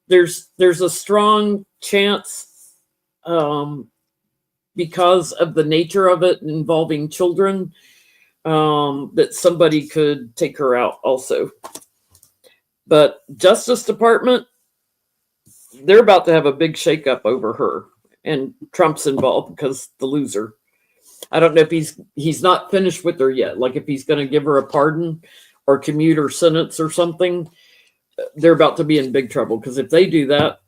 There's a strong chance because of the nature of it involving children that somebody could take her out also. But Justice Department, they're about to have a big shakeup over her, and Trump's involved because the loser. I don't know if he's not finished with her yet. Like if he's going to give her a pardon or commute her sentence or something, they're about to be in big trouble because if they do that,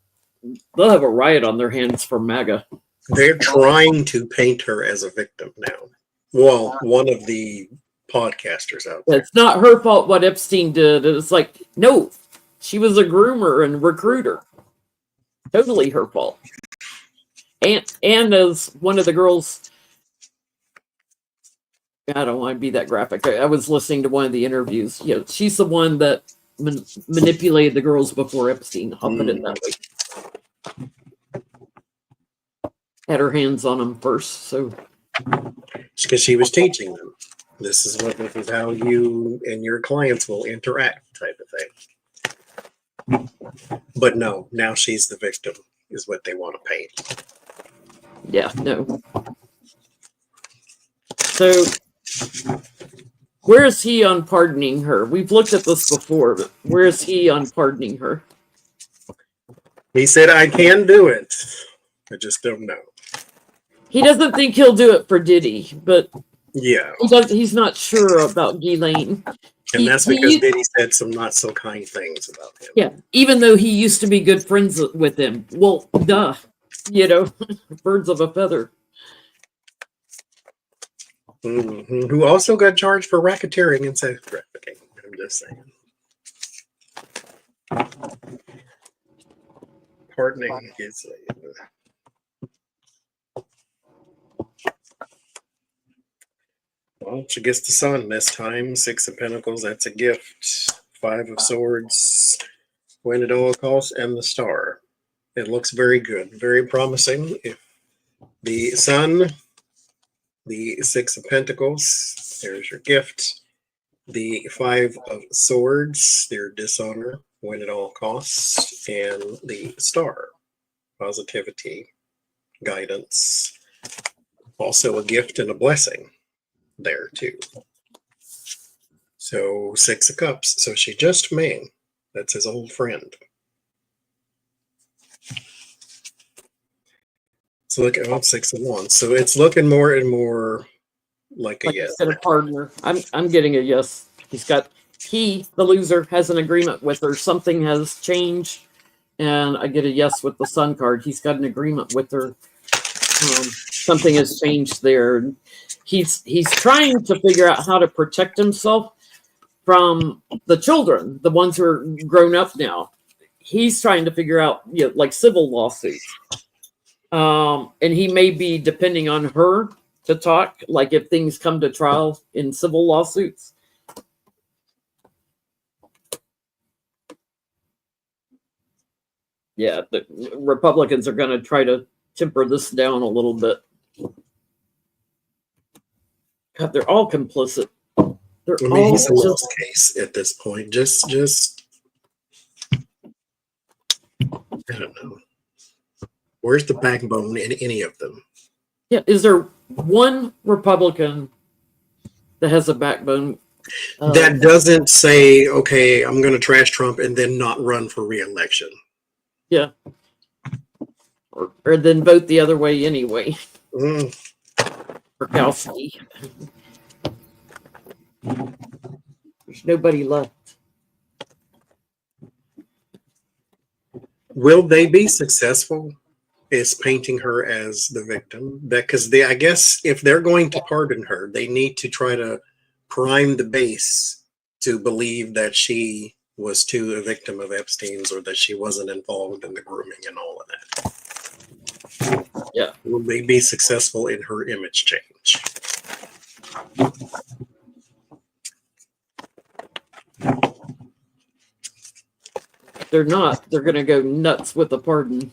they'll have a riot on their hands for MAGA. They're trying to paint her as a victim now. Well, one of the podcasters out there. It's not her fault what Epstein did. It's like, no, she was a groomer and recruiter. Totally her fault. And as one of the girls I don't want to be that graphic. I was listening to one of the interviews. You know, she's the one that manipulated the girls before Epstein. I'll put it that way. Had her hands on them first, so because she was teaching them. This is how you and your clients will interact, type of thing. But no, now she's the victim, is what they want to paint. yeah, no. So, where is he on pardoning her? We've looked at this before, but where is he on pardoning her? He said, I can do it. I just don't know. He doesn't think he'll do it for Diddy, but yeah, he's not sure about Ghislaine. And that's because Diddy said some not so kind things about him. Yeah, even though he used to be good friends with him. Well, duh. You know, birds of a feather. Mm-hmm. Who also got charged for racketeering and sex trafficking. I'm just saying. Pardoning is. Well, she gets the sun this time. 6 of Pentacles, that's a gift. 5 of Swords, win at all costs, and the Star. It looks very good, very promising. If the Sun, the 6 of Pentacles, there's your gift. The 5 of Swords, their dishonor, win at all costs, and the Star, positivity, guidance. Also a gift and a blessing there too. So 6 of Cups. So she just may. That's his old friend. So look at 6 of Wands. So it's looking more and more like a yes. A partner. I'm getting a yes. He, the loser, has an agreement with her. Something has changed, and I get a yes with the Sun card. He's got an agreement with her. Something has changed there. He's trying to figure out how to protect himself from the children, the ones who are grown up now. He's trying to figure out, you know, like civil lawsuits. And he may be depending on her to talk, like if things come to trial in civil lawsuits. Yeah, the Republicans are going to try to temper this down a little bit. God, they're all complicit. He's a lost case at this point. Just I don't know. Where's the backbone in any of them? Yeah, is there one Republican that has a backbone? That doesn't say, okay, I'm going to trash Trump and then not run for re-election. Yeah. Or then vote the other way anyway. Murkowski. There's nobody left. Will they be successful? Is painting her as the victim? Because I guess if they're going to pardon her, they need to try to prime the base to believe that she was too a victim of Epstein's, or that she wasn't involved in the grooming and all of that. Yeah. Will they be successful in her image change? They're not. They're going to go nuts with the pardon,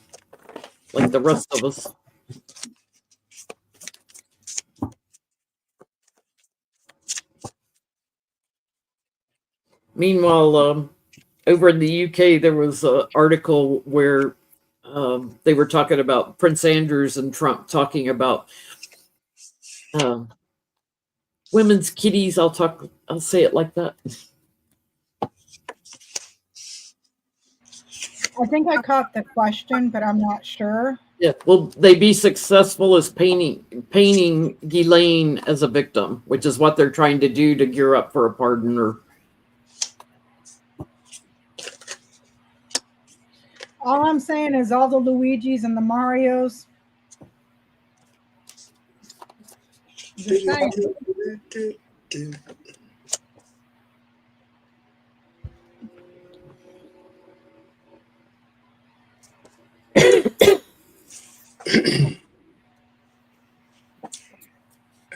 like the rest of us. Meanwhile, over in the UK, there was an article where they were talking about Prince Andrews and Trump talking about women's kitties. I'll say it like that. I think I caught the question, but I'm not sure. Yeah, will they be successful as painting Ghislaine as a victim, which is what they're trying to do to gear up for a pardon? Or all I'm saying is all the Luigis and the Marios. Just saying.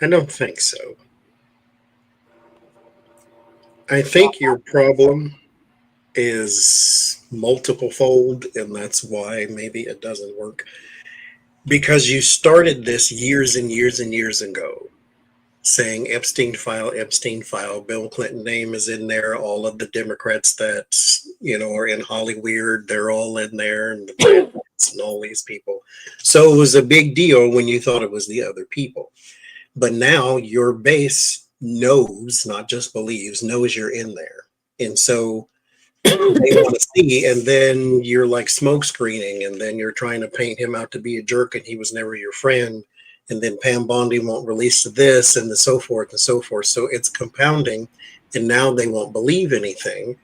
I don't think so. I think your problem is multiple fold, and that's why maybe it doesn't work. Because you started this years and years and years ago, saying Epstein file, Bill Clinton name is in there, all of the Democrats that, are in Hollywood, they're all in there, and the Democrats and all these people. So it was a big deal when you thought it was the other people. But now your base knows, not just believes, knows you're in there. And so they want to see, and then you're like smoke screening, and then you're trying to paint him out to be a jerk and he was never your friend. And then Pam Bondi won't release this and so forth and so forth. So it's compounding, and now they won't believe anything.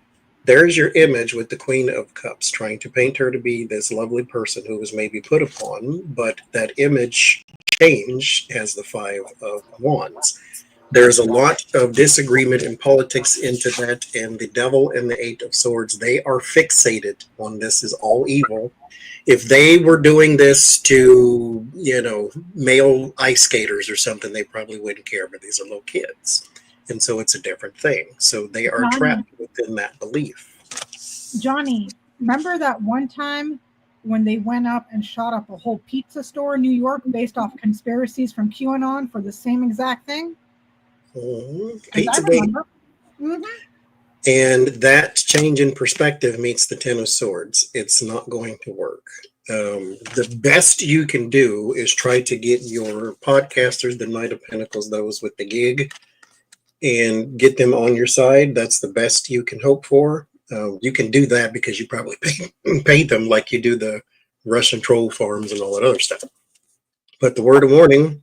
There's your image with the Queen of Cups, trying to paint her to be this lovely person who was maybe put upon, but that image changed as the Five of Wands. There's a lot of disagreement in politics into that, and the Devil and the Eight of Swords, they are fixated on this is all evil. If they were doing this to, male ice skaters or something, they probably wouldn't care, but these are little kids. And so it's a different thing. So they are trapped within that belief. Johnny, remember that one time when they went up and shot up a whole pizza store in New York based off conspiracies from QAnon for the same exact thing? Pizza Day. And that change in perspective meets the Ten of Swords. It's not going to work. The best you can do is try to get your podcasters, the Knight of Pentacles, those with the gig, and get them on your side. That's the best you can hope for. You can do that because you probably pay them like you do the Russian troll farms and all that other stuff. But the word of warning,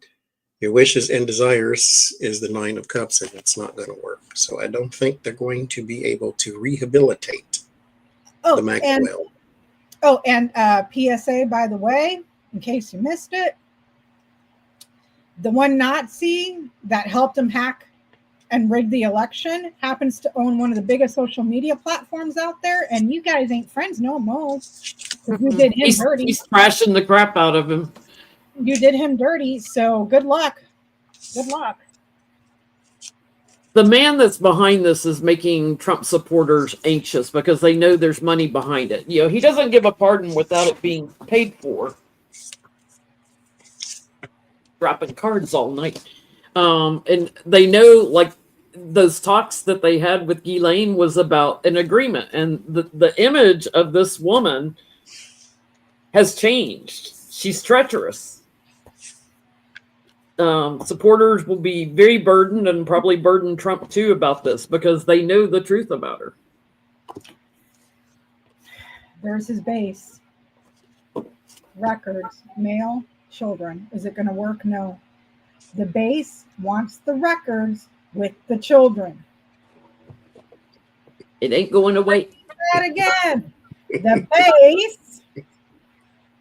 your wishes and desires, is the Nine of Cups, and it's not going to work. So I don't think they're going to be able to rehabilitate the Maxwell. And PSA, by the way, in case you missed it, the one Nazi that helped him hack and rig the election happens to own one of the biggest social media platforms out there, and you guys ain't friends no more. You did him dirty. He's thrashing the crap out of him. You did him dirty, so good luck. Good luck. The man that's behind this is making Trump supporters anxious because they know there's money behind it. He doesn't give a pardon without it being paid for. Dropping cards all night. And they know, like, those talks that they had with Ghislaine was about an agreement. And the image of this woman has changed. She's treacherous. Supporters will be very burdened, and probably burden Trump too about this, because they know the truth about her. There's his base. Records, male, children. Is it going to work? No. The base wants the records with the children. It ain't going away. That again. The base,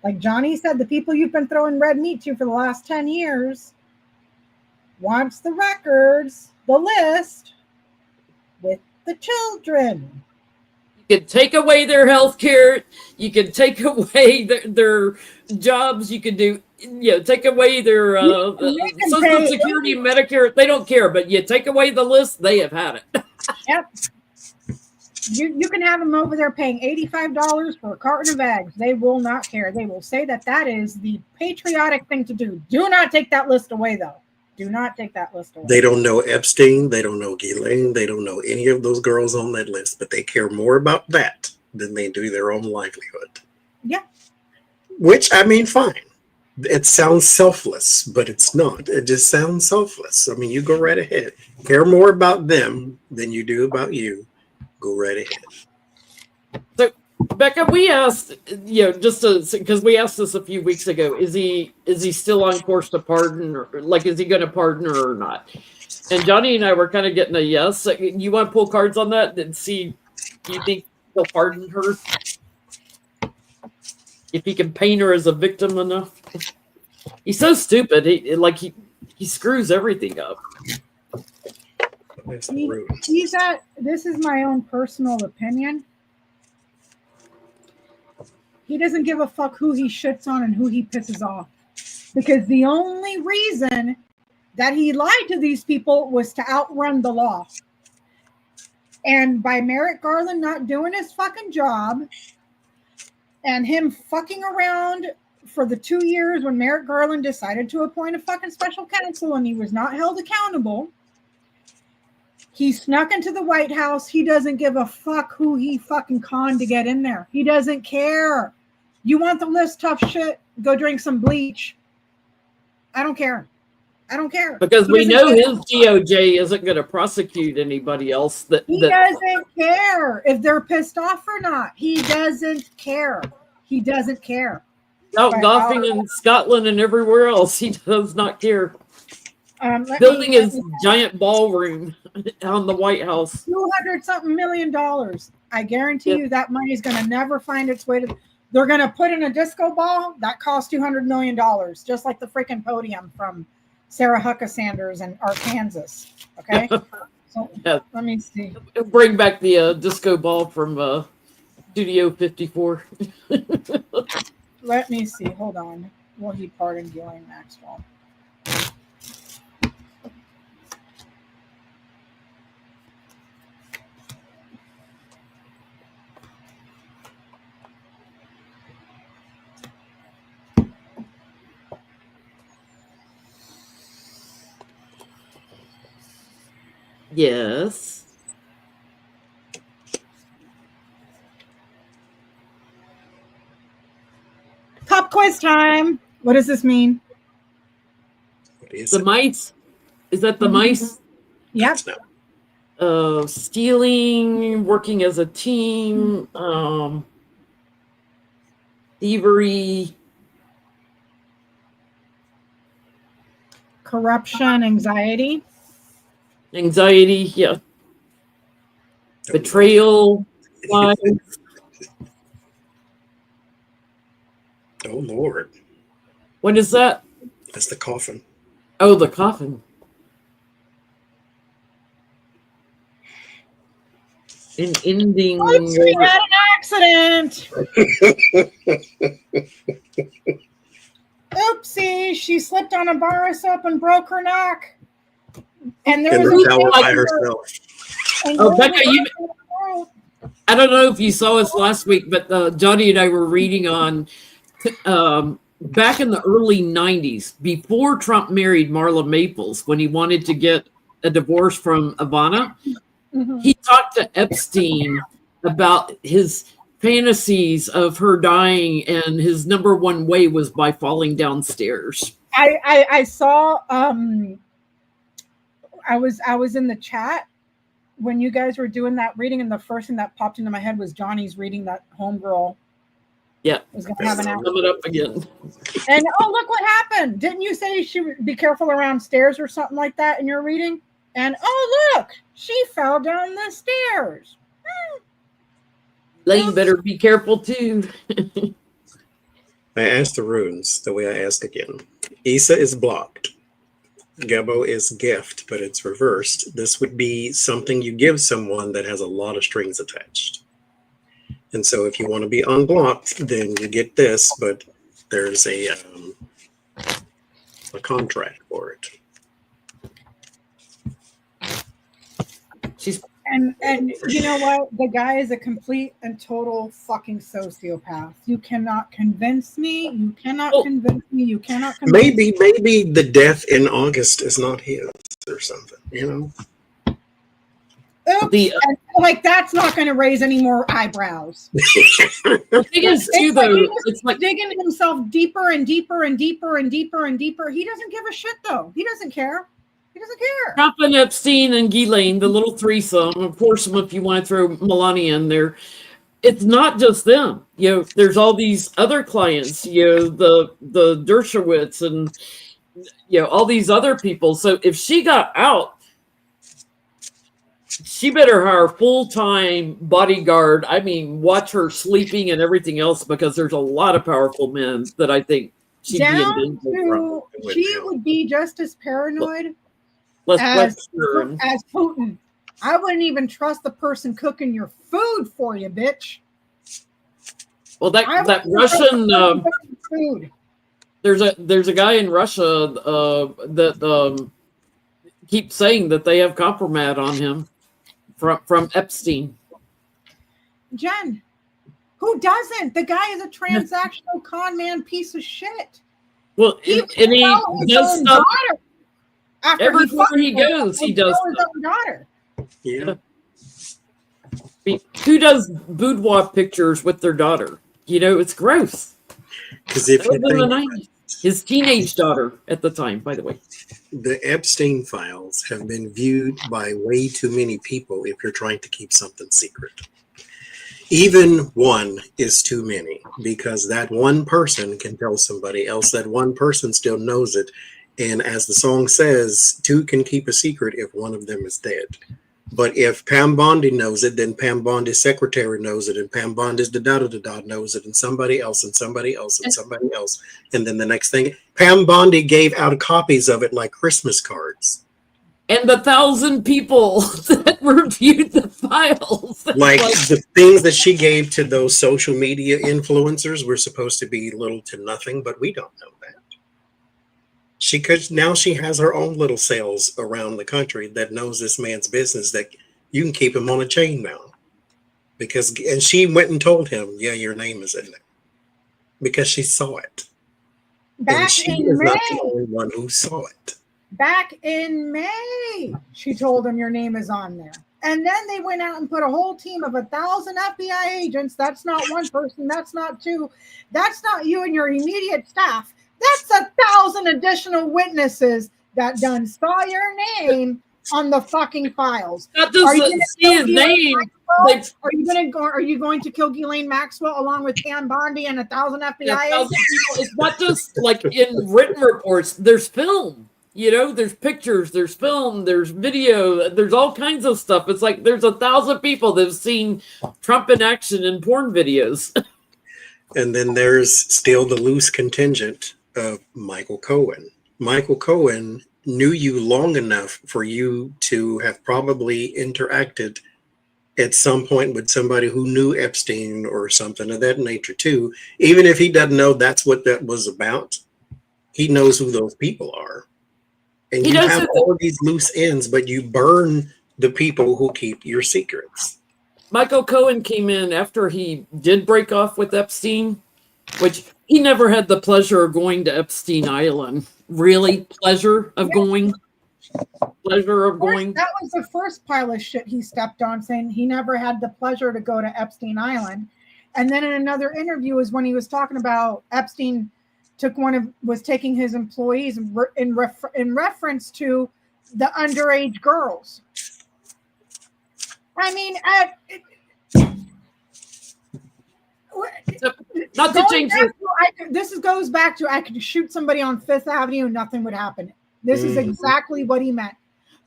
like Johnny said, the people you've been throwing red meat to for the last 10 years wants the records, the list, with the children. You can take away their health care. You can take away their jobs. You can do, take away their Social Security, Medicare. They don't care, but you take away the list, they have had it. Yep. You can have them over there paying $85 for a carton of eggs. They will not care. They will say that is the patriotic thing to do. Do not take that list away, though. Do not take that list away. They don't know Epstein. They don't know Ghislaine. They don't know any of those girls on that list, but they care more about that than they do their own livelihood. Yeah. Which, I mean, fine. It sounds selfless, but it's not. It just sounds selfless. I mean, you go right ahead. Care more about them than you do about you. Go right ahead. So, Becca, we asked, because we asked this a few weeks ago, is he still on course to pardon, or is he going to pardon her or not? And Johnny and I were kind of getting a yes. You want to pull cards on that and see? Do you think he'll pardon her if he can paint her as a victim enough? He's so stupid. He screws everything up. This is my own personal opinion. He doesn't give a fuck who he shits on and who he pisses off. Because the only reason that he lied to these people was to outrun the law. And by Merrick Garland not doing his fucking job and him fucking around for the 2 years when Merrick Garland decided to appoint a fucking special counsel and he was not held accountable, he snuck into the White House. He doesn't give a fuck who he fucking conned to get in there. He doesn't care. You want the list tough shit? Go drink some bleach. I don't care. I don't care. Because He we know doesn't his DOJ isn't going to prosecute anybody else. He doesn't care if they're pissed off or not. He doesn't care. He doesn't care. Out golfing in Scotland and everywhere else, he does not care. Building his giant ballroom on the White House. $200-something million. I guarantee you that money is going to never find its way to. They're going to put in a disco ball that costs $200 million, just like the freaking podium from Sarah Huckabee Sanders in Arkansas. Okay, so let me see. Bring back the disco ball from Studio 54. Let me see. Hold on. Will he pardon Ghislaine Maxwell? Yes. Pop quiz time. What does this mean? The mice? Is that the mice? Yep. Stealing, working as a team, thievery, Corruption, anxiety. Yeah. Betrayal, lies. Oh, Lord. What is that? That's the coffin. Oh, the coffin. An ending. Oops, we had an accident. Oopsie, she slipped on a bar of soap and broke her neck. And there was a towel by herself. Oh, Becca, I don't know if you saw us last week, but Johnie and I were reading on back in the early 90s, before Trump married Marla Maples, when he wanted to get a divorce from Ivana, he talked to Epstein about his fantasies of her dying, and his number one way was by falling downstairs. I saw I was in the chat when you guys were doing that reading, and the first thing that popped into my head was Johnny's reading that homegirl. Yeah, was gonna have an coming up again. And oh, look what happened! Didn't you say she would be careful around stairs or something like that in your reading? And oh, look, she fell down the stairs. Lane better be careful too. I asked the runes the way I ask again. Isa is blocked. Gabo is gift, but it's reversed. This would be something you give someone that has a lot of strings attached. And so if you want to be unblocked, then you get this, but there's a contract for it. And you know what? The guy is a complete and total fucking sociopath. You cannot convince me. You cannot convince me. You cannot convince me. Maybe the death in August is not his or something, you know? Oops. And, like, that's not going to raise any more eyebrows. The thing is, too, though, it's like digging himself deeper and deeper and deeper and deeper and deeper. He doesn't give a shit, though. He doesn't care. He doesn't care. Trump and Epstein and Ghislaine, the little threesome, of course, if you want to throw Melania in there, it's not just them. You know, there's all these other clients, you know, the Dershowitz and, you know, all these other people. So if she got out, she better hire a full-time bodyguard. I mean, watch her sleeping and everything else, because there's a lot of powerful men that I think she'd be in danger from. She would be just as paranoid as Putin. I wouldn't even trust the person cooking your food for you, bitch. Well, that Russian food. There's a guy in Russia that keeps saying that they have compromat on him from Epstein. Jen, who doesn't? The guy is a transactional con man piece of shit. Well, He and he fell his does own stuff daughter after everywhere he fucked her, goes. He and does fell his stuff. own daughter. Yeah. I mean, who does boudoir pictures with their daughter? You know, it's gross. Because if That you was in the think 90s. His teenage daughter at the time, by the way. the Epstein files have been viewed by way too many people if you're trying to keep something secret. Even one is too many because that one person can tell somebody else. That one person still knows it. And as the song says, two can keep a secret if one of them is dead. But if Pam Bondi knows it, then Pam Bondi's secretary knows it, and Pam Bondi's da-da-da-da knows it, and somebody else, and somebody else, and somebody else. And then the next thing, Pam Bondi gave out copies of it like Christmas cards. And the 1,000 people that reviewed the files. Like the things that she gave to those social media influencers were supposed to be little to nothing, but we don't know that. Now she has her own little cells around the country that knows this man's business, that you can keep him on a chain now. And she went and told him, yeah, your name is in there. Because she saw it. And she is not the only one who saw it. Back in May, she told him your name is on there. And then they went out and put a whole team of 1,000 FBI agents. That's not one person. That's not two. That's not you and your immediate staff. That's 1,000 additional witnesses that done saw your name on the fucking files. Not just see his name. Are you going to kill Ghislaine Maxwell along with Pam Bondi and 1,000 FBI agents? It's not just like in written reports. There's film. You know, there's pictures, there's film, there's video, there's all kinds of stuff. It's like there's 1,000 people that have seen Trump in action in porn videos. And then there's still the loose contingent of Michael Cohen. Michael Cohen knew you long enough for you to have probably interacted at some point with somebody who knew Epstein or something of that nature too. Even if he doesn't know that's what that was about, he knows who those people are. And you have all of these loose ends, but you burn the people who keep your secrets. Michael Cohen came in after he did break off with Epstein, which he never had the pleasure of going to Epstein Island. Really? Pleasure of going? Pleasure of going? That was the first pile of shit he stepped on, saying he never had the pleasure to go to Epstein Island. And then in another interview is when he was talking about Epstein was taking his employees in reference to the underage girls. I mean, not to change this goes back to I could shoot somebody on Fifth Avenue and nothing would happen. This is exactly what he meant.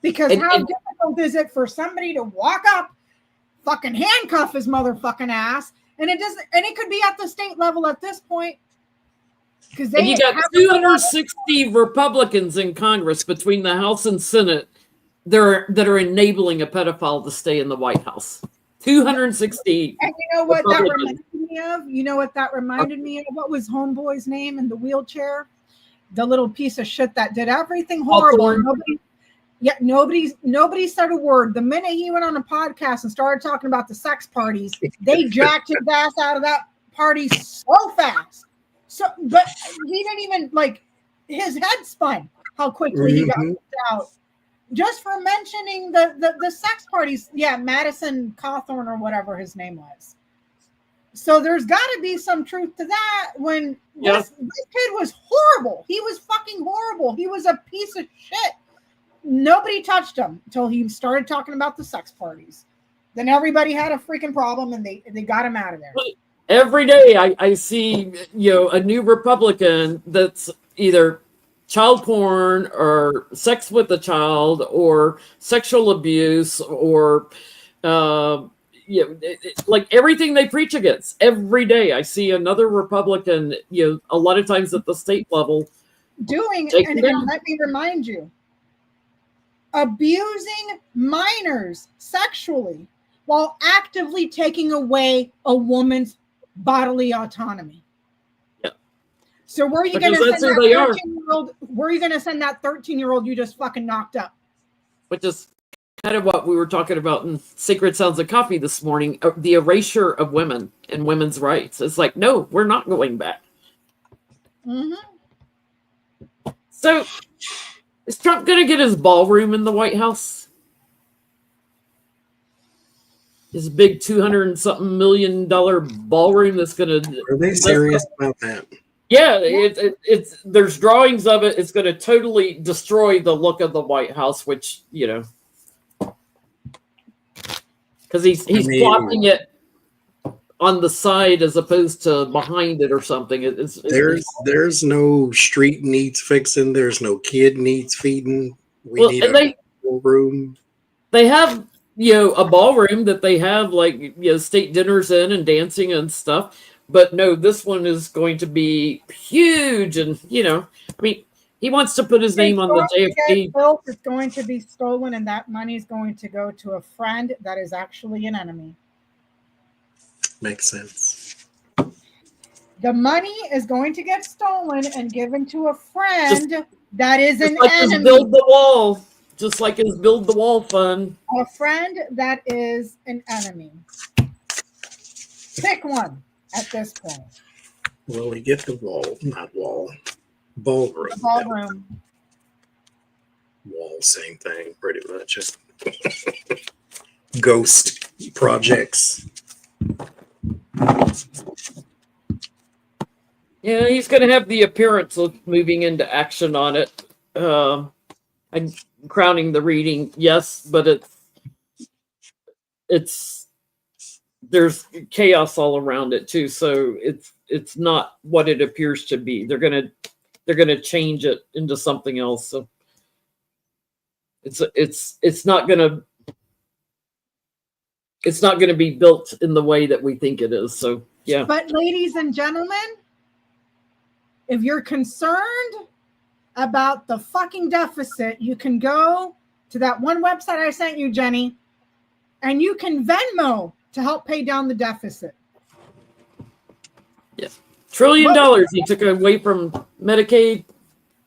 Because how difficult is it for somebody to walk up, fucking handcuff his motherfucking ass, and it could be at the state level at this point. Because you got 260 Republicans in Congress between the House and Senate that are enabling a pedophile to stay in the White House. 260. And you know what that reminded me of? You know what that reminded me of? What was Homeboy's name in the wheelchair? The little piece of shit that did everything horrible. Nobody said a word. The minute he went on a podcast and started talking about the sex parties, they jacked his ass out of that party so fast. So, but he didn't even his head spun how quickly he got out just for mentioning the sex parties. Yeah, Madison Cawthorn or whatever his name was. So there's got to be some truth to that. When this kid was horrible, he was fucking horrible. He was a piece of shit. Nobody touched him until he started talking about the sex parties. Then everybody had a freaking problem, and they got him out of there. Every day I see, a new Republican that's either child porn or sex with a child or sexual abuse or, like everything they preach against. Every day I see another Republican, a lot of times at the state level. And let me remind you, abusing minors sexually while actively taking away a woman's bodily autonomy. Yeah. So where are you going to send that 13-year-old? Where are you going to send that 13-year-old you just fucking knocked up? Which is kind of what we were talking about in Sacred Sounds of Coffee this morning, the erasure of women and women's rights. It's like, no, we're not going back. Mm-hmm. So is Trump going to get his ballroom in the White House? His big $200-something million ballroom that's going to... Are they serious about that? Yeah, it's there's drawings of it. It's going to totally destroy the look of the White House, which, you know, because he's plotting it on the side as opposed to behind it or something. There's no street needs fixing. There's no kid needs feeding. We need a room. They have, you know, a ballroom that they have, like, you know, state dinners in and dancing and stuff. But no, this one is going to be huge. And, you know, I mean, he wants to put his name on the JFK. It's going to be stolen, and that money is going to go to a friend that is actually an enemy. Makes sense. The money is going to get stolen and given to a friend that is an like enemy. His Build the Wall. Just like his Build the Wall fund. A friend that is an enemy. Pick one at this point. Well, we get the ballroom. The ballroom. Wall, same thing, pretty much. Just ghost projects. Yeah, he's going to have the appearance of moving into action on it. And crowning the reading, yes, but it's there's chaos all around it too. So it's not what it appears to be. They're gonna change it into something else. So it's not gonna be built in the way that we think it is. So yeah. But ladies and gentlemen, if you're concerned about the fucking deficit, you can go to that one website I sent you, Jenny, and you can Venmo to help pay down the deficit. Yes. $1 trillion he took away from Medicaid.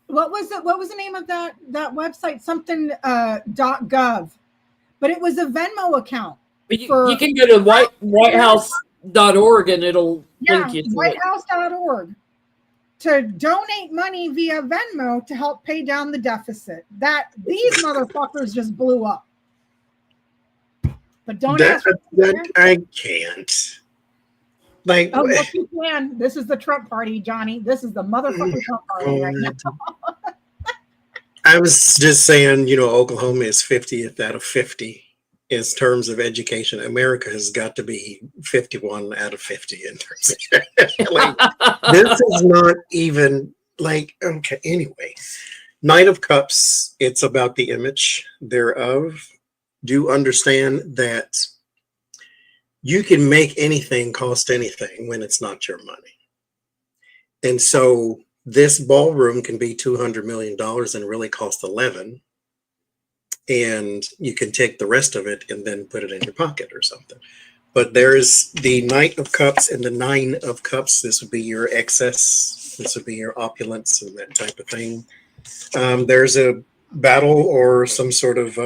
What was it? What was the name of that website? Something .gov. But it was a Venmo account. But you can go to whitehouse.org and it'll link you to whitehouse.org. To donate money via Venmo to help pay down the deficit. That these motherfuckers just blew up. But don't ask that I can't. Like, oh, yes, you can. This is the Trump party, Johnny. This is the motherfucking Trump party right now. I was just saying, you know, Oklahoma is 50th out of 50 in terms of education. America has got to be 51 out of 50 in terms of like, this is not even like, okay, anyway. Knight of Cups, it's about the image thereof. Do understand that you can make anything cost anything when it's not your money. And so this ballroom can be $200 million and really cost 11. And you can take the rest of it and then put it in your pocket or something. But there's the Knight of Cups and the Nine of Cups. This would be your excess. This would be your opulence and that type of thing. There's a battle or some sort of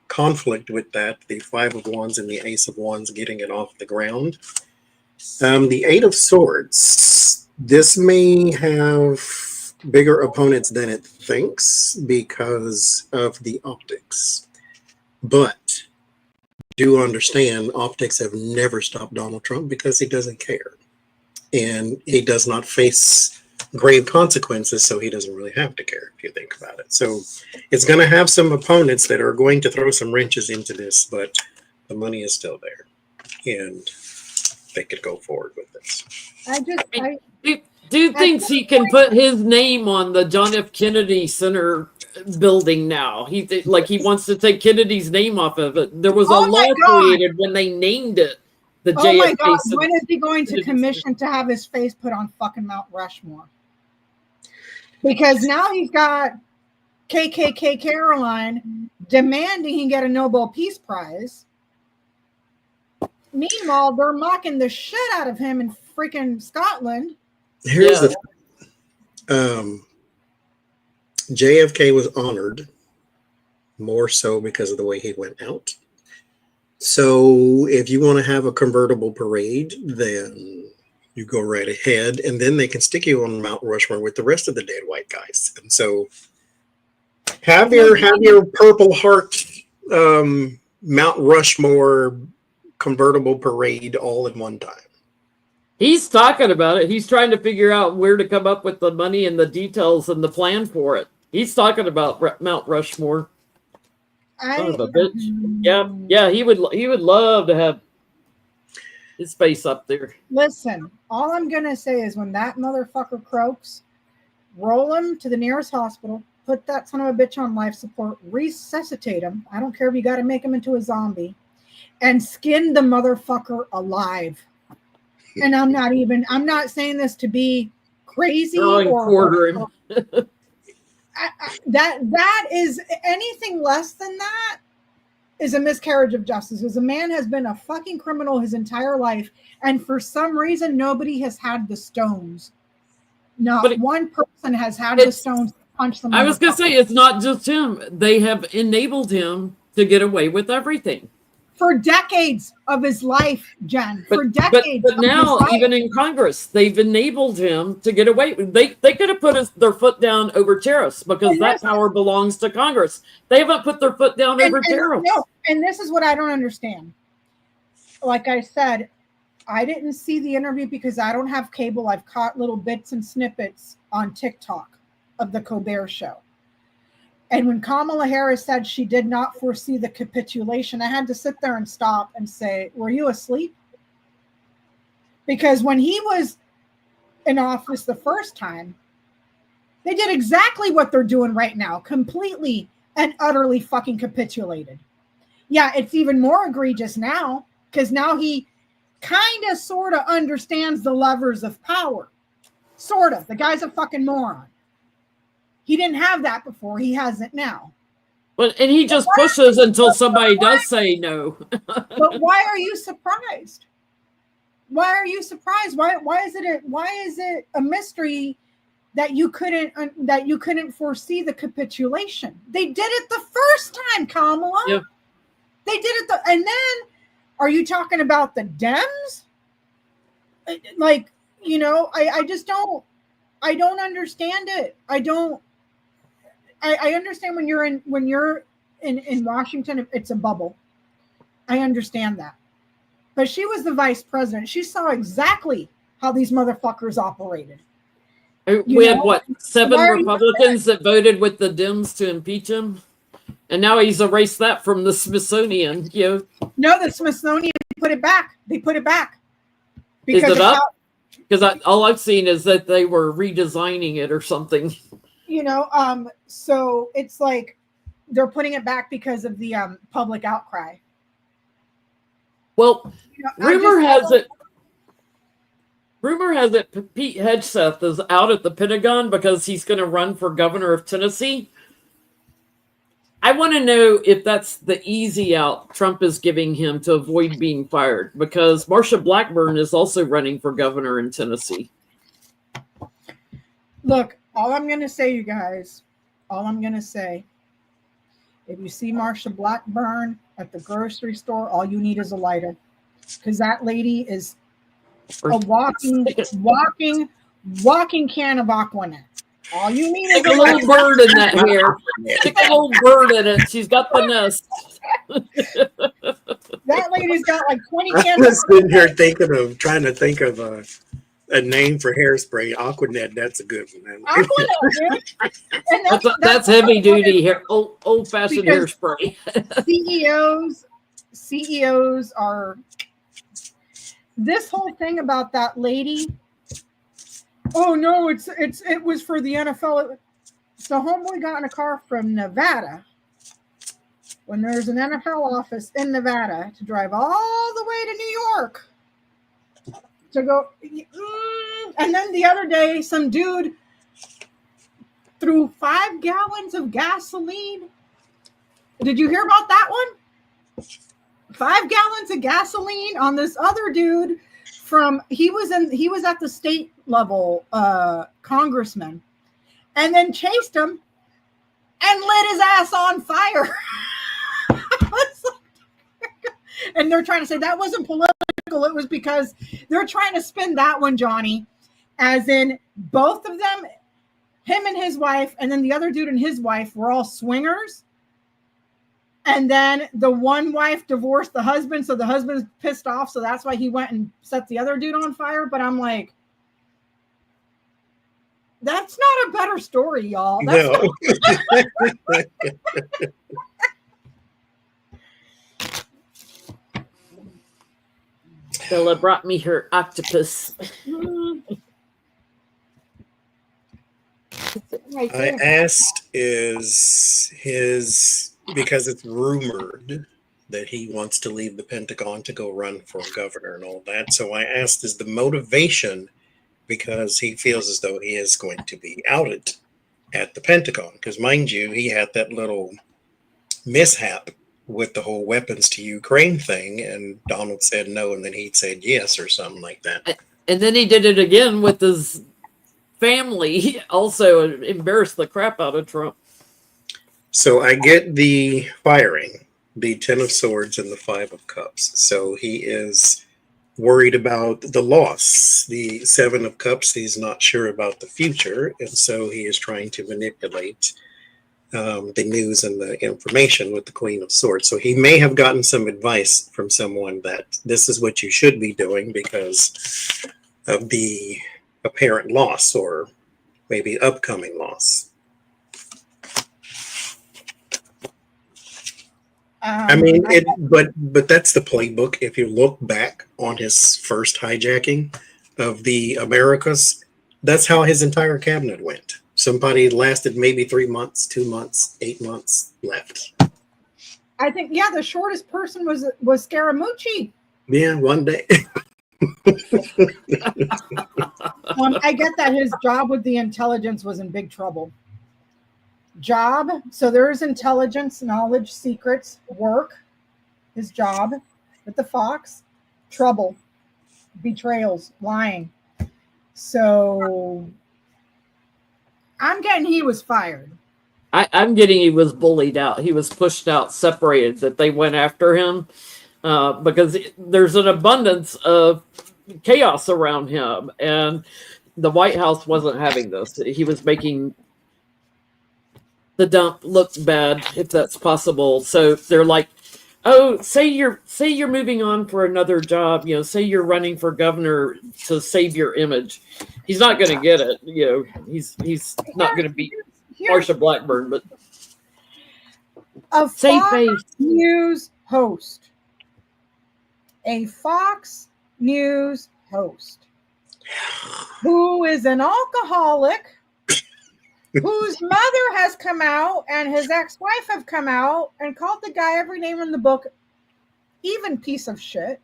conflict with that. The Five of Wands and the Ace of Wands getting it off the ground. The Eight of Swords. This may have bigger opponents than it thinks because of the optics. But do understand, optics have never stopped Donald Trump because he doesn't care. And he does not face grave consequences, so he doesn't really have to care if you think about it. So it's going to have some opponents that are going to throw some wrenches into this, but the money is still there. And they could go forward with this. Dude thinks he can put his name on the John F. Kennedy Center building now. He wants to take Kennedy's name off of it. There was a law created when they named it the JFK. Oh my God! Center. When is he going to commission to have his face put on fucking Mount Rushmore? Because now he's got KKK Caroline demanding he get a Nobel Peace Prize. Meanwhile, they're mocking the shit out of him in freaking Scotland. Here's the JFK was honored more so because of the way he went out. So if you want to have a convertible parade, then you go right ahead, and then they can stick you on Mount Rushmore with the rest of the dead white guys. And so have your Purple Heart Mount Rushmore convertible parade all in one time. He's talking about it. He's trying to figure out where to come up with the money and the details and the plan for it. He's talking about Mount Rushmore. Son of a bitch. Yeah. He would love to have his face up there. Listen, all I'm gonna say is when that motherfucker croaks, roll him to the nearest hospital, put that son of a bitch on life support, resuscitate him. I don't care if you got to make him into a zombie, and skin the motherfucker alive. And I'm not saying this to be crazy or quarter him. that is anything less than that is a miscarriage of justice. Because a man has been a fucking criminal his entire life, and for some reason nobody has had the stones. Not one person has had the stones to punch them. I was gonna say it's not just him. They have enabled him to get away with everything. For decades of his life, Jen. For decades. But now, even in Congress, they've enabled him to get away. They could have put their foot down over tariffs because that power belongs to Congress. They haven't put their foot down over tariffs. No, and this is what I don't understand. Like I said, I didn't see the interview because I don't have cable. I've caught little bits and snippets on TikTok of the Colbert Show. And when Kamala Harris said she did not foresee the capitulation, I had to sit there and stop and say, were you asleep? Because when he was in office the first time, they did exactly what they're doing right now, completely and utterly fucking capitulated. Yeah, it's even more egregious now because now he kind of sort of understands the levers of power. Sort of. The guy's a fucking moron. He didn't have that before. He has it now. Well, and he just pushes until somebody does say no. But why are you surprised? Why are you surprised? Why is it a mystery that you couldn't foresee the capitulation? They did it the first time, Kamala. Yep. They did it and then are you talking about the Dems? Like, I just don't understand it. I understand when you're in Washington, it's a bubble. I understand that. But she was the vice president. She saw exactly how these motherfuckers operated. We had 7 Republicans that voted with the Dems to impeach him? And now he's erased that from the Smithsonian. No, the Smithsonian put it back. They put it back. Is it up? Because all I've seen is that they were redesigning it or something. So it's like they're putting it back because of the public outcry. Well, rumor has it Pete Hegseth is out at the Pentagon because he's going to run for governor of Tennessee. I want to know if that's the easy out Trump is giving him to avoid being fired, because Marsha Blackburn is also running for governor in Tennessee. Look, all I'm going to say, you guys, if you see Marsha Blackburn at the grocery store, all you need is a lighter, because that lady is a walking can of Aquanet. All you need is a little bird in that hair. Stick a little bird in it. She's got the nest. That lady's got like 20 cans. I'm sitting here trying to think of a name for hairspray. Aquanet, that's a good one. Aquanet, dude. That's heavy duty hair, old fashioned hairspray. CEOs are. This whole thing about that lady. Oh no, it was for the NFL. So homeboy got in a car from Nevada when there's an NFL office in Nevada to drive all the way to New York to go. And then the other day, some dude threw 5 gallons of gasoline. Did you hear about that one? 5 gallons of gasoline on this other dude. He was at the state level congressman, and then chased him and lit his ass on fire. And they're trying to say that wasn't political. It was because they're trying to spin that one, Johnny, as in both of them, him and his wife, and then the other dude and his wife were all swingers. And then the one wife divorced the husband, so the husband's pissed off, so that's why he went and set the other dude on fire. But I'm like, that's not a better story, y'all. That's No. Bella brought me her octopus. right I there. asked because it's rumored that he wants to leave the Pentagon to go run for governor and all that. So I asked, is the motivation because he feels as though he is going to be outed at the Pentagon? Because mind you, he had that little mishap with the whole weapons to Ukraine thing, and Donald said no, and then he said yes or something like that. And then he did it again with his family. He also embarrassed the crap out of Trump. So I get the firing, the 10 of Swords and the 5 of Cups. So he is worried about the loss. The 7 of Cups, he's not sure about the future, and so he is trying to manipulate the news and the information with the Queen of Swords. So he may have gotten some advice from someone that this is what you should be doing because of the apparent loss or maybe upcoming loss. I mean, but that's the playbook. If you look back on his first hijacking of the Americas, that's how his entire cabinet went. Somebody lasted maybe 3 months, 2 months, 8 months left. I think, yeah, the shortest person was Scaramucci. Yeah, one day. I get that his job with the intelligence was in big trouble. Job, so there's intelligence, knowledge, secrets, work, his job with the Fox, trouble, betrayals, lying. So I'm getting he was fired. I'm getting he was bullied out. He was pushed out, separated, that they went after him because there's an abundance of chaos around him. And the White House wasn't having this. He was making the dump look bad, if that's possible. So they're like, oh, say you're moving on for another job, say you're running for governor to save your image. He's not going to get it. He's not going to beat Marsha Blackburn, but a save Fox face. News host. A Fox News host who is an alcoholic, whose mother has come out and his ex-wife have come out and called the guy every name in the book, even piece of shit,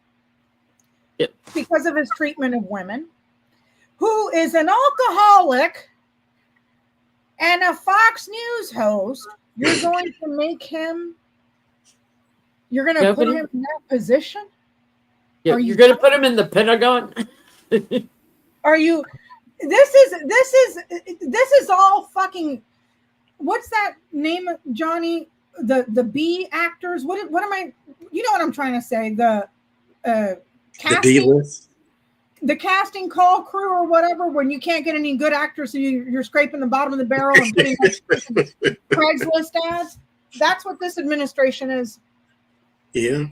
because of his treatment of women, who is an alcoholic and a Fox News host. You're going to make him, you're going to put him in that position? Yeah, you're going to put him in the Pentagon? Are you? This is all fucking. What's that name, Johnny? The B actors. What am I? You know what I'm trying to say? The casting, the D-list, the casting call crew or whatever. When you can't get any good actors, so you're scraping the bottom of the barrel and putting Craigslist ads. That's what this administration is. Yeah.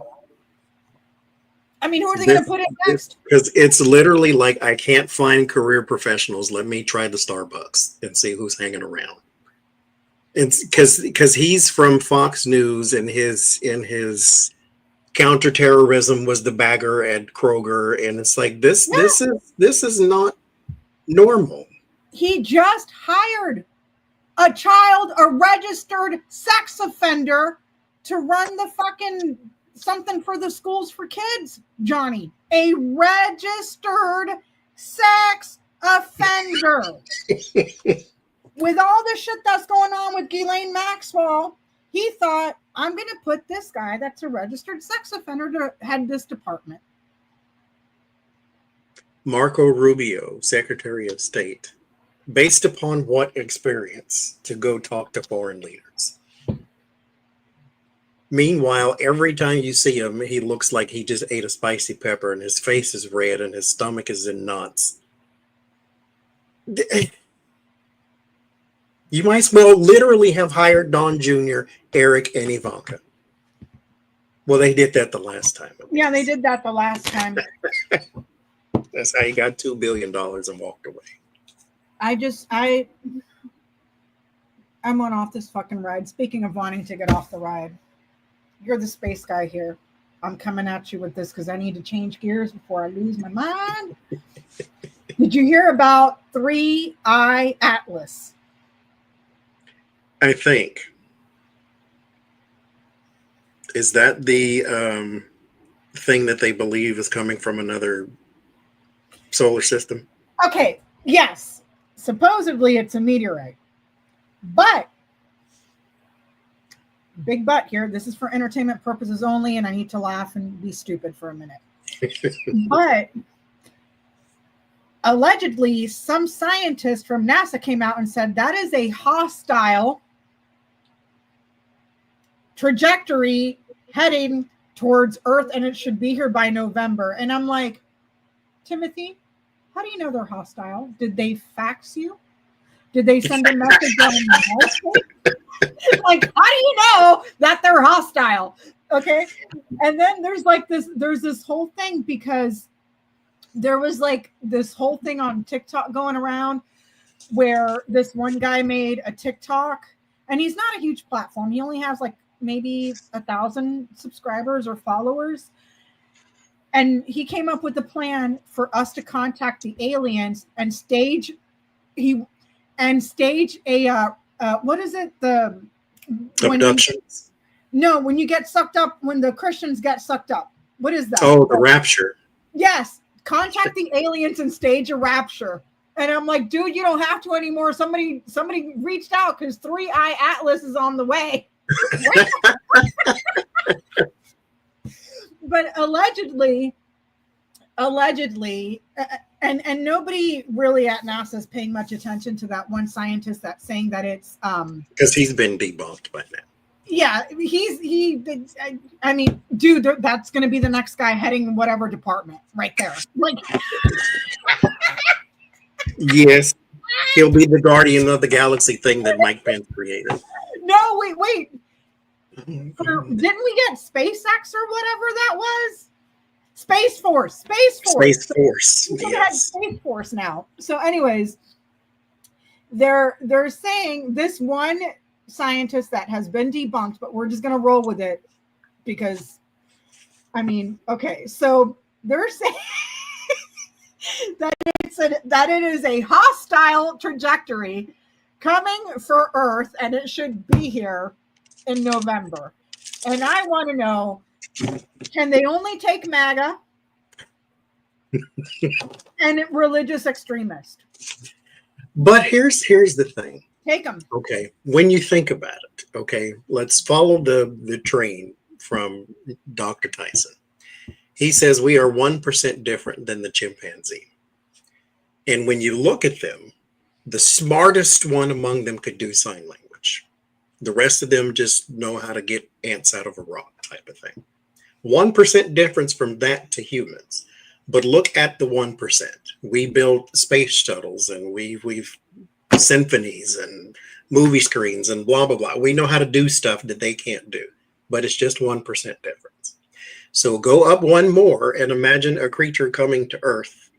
I mean, who are they going to put in next? Because it's literally like, I can't find career professionals. Let me try the Starbucks and see who's hanging around. It's because he's from Fox News, and his counterterrorism was the bagger at Kroger, and it's like this is not normal. He just hired a registered sex offender to run the fucking something for the schools for kids, Johnny. A registered sex offender. With all the shit that's going on with Ghislaine Maxwell, he thought, I'm going to put this guy that's a registered sex offender to head this department. Marco Rubio, Secretary of State. Based upon what experience to go talk to foreign leaders? Meanwhile, every time you see him, he looks like he just ate a spicy pepper and his face is red and his stomach is in knots. You might as well literally have hired Don Jr., Eric, and Ivanka. Well, they did that the last time. Yeah, they did that the last time. That's how he got $2 billion and walked away. I'm on off this fucking ride. Speaking of wanting to get off the ride, you're the space guy here. I'm coming at you with this because I need to change gears before I lose my mind. Did you hear about 3-Eye Atlas? I think. Is that the thing that they believe is coming from another solar system? Okay, yes. Supposedly it's a meteorite. But, big but here, this is for entertainment purposes only, and I need to laugh and be stupid for a minute. But, allegedly, some scientist from NASA came out and said that is a hostile trajectory heading towards Earth, and it should be here by November. And I'm like, Timothy, how do you know they're hostile? Did they fax you? Did they send a message on like, how do you know that they're hostile? Okay. And then there's this whole thing because there was like this whole thing on TikTok going around where this one guy made a TikTok, and he's not a huge platform. He only has like maybe 1,000 subscribers or followers. And he came up with a plan for us to contact the aliens and stage a what is it? The Abductions. When you get sucked up, when the Christians get sucked up. What is that? Oh, the rapture. Yes. Contact the aliens and stage a rapture. And I'm like, dude, you don't have to anymore. Somebody reached out because 3-Eye Atlas is on the way. But allegedly, and nobody really at NASA is paying much attention to that one scientist that's saying that it's because he's been debunked by now. Yeah, I mean, dude, that's going to be the next guy heading whatever department right there. Like, yes, he'll be the guardian of the galaxy thing that Mike Pence created. No, wait. Didn't we get SpaceX or whatever that was? Space Force. Space Force. We Yes. have Space Force now. So, anyways, they're saying this one scientist that has been debunked, but we're just gonna roll with it because, I mean, okay. So they're saying that it is a hostile trajectory coming for Earth, and it should be here in November. And I want to know, can they only take MAGA and religious extremist? But here's the thing. Take them. Okay, when you think about it, okay, let's follow the train from Dr. Tyson. He says we are 1% different than the chimpanzee. And when you look at them, the smartest one among them could do sign language. The rest of them just know how to get ants out of a rock type of thing. 1% difference from that to humans. But look at the 1%. We build space shuttles and we've symphonies and movie screens and blah, blah, blah. We know how to do stuff that they can't do, but it's just 1% difference. So go up one more and imagine a creature coming to Earth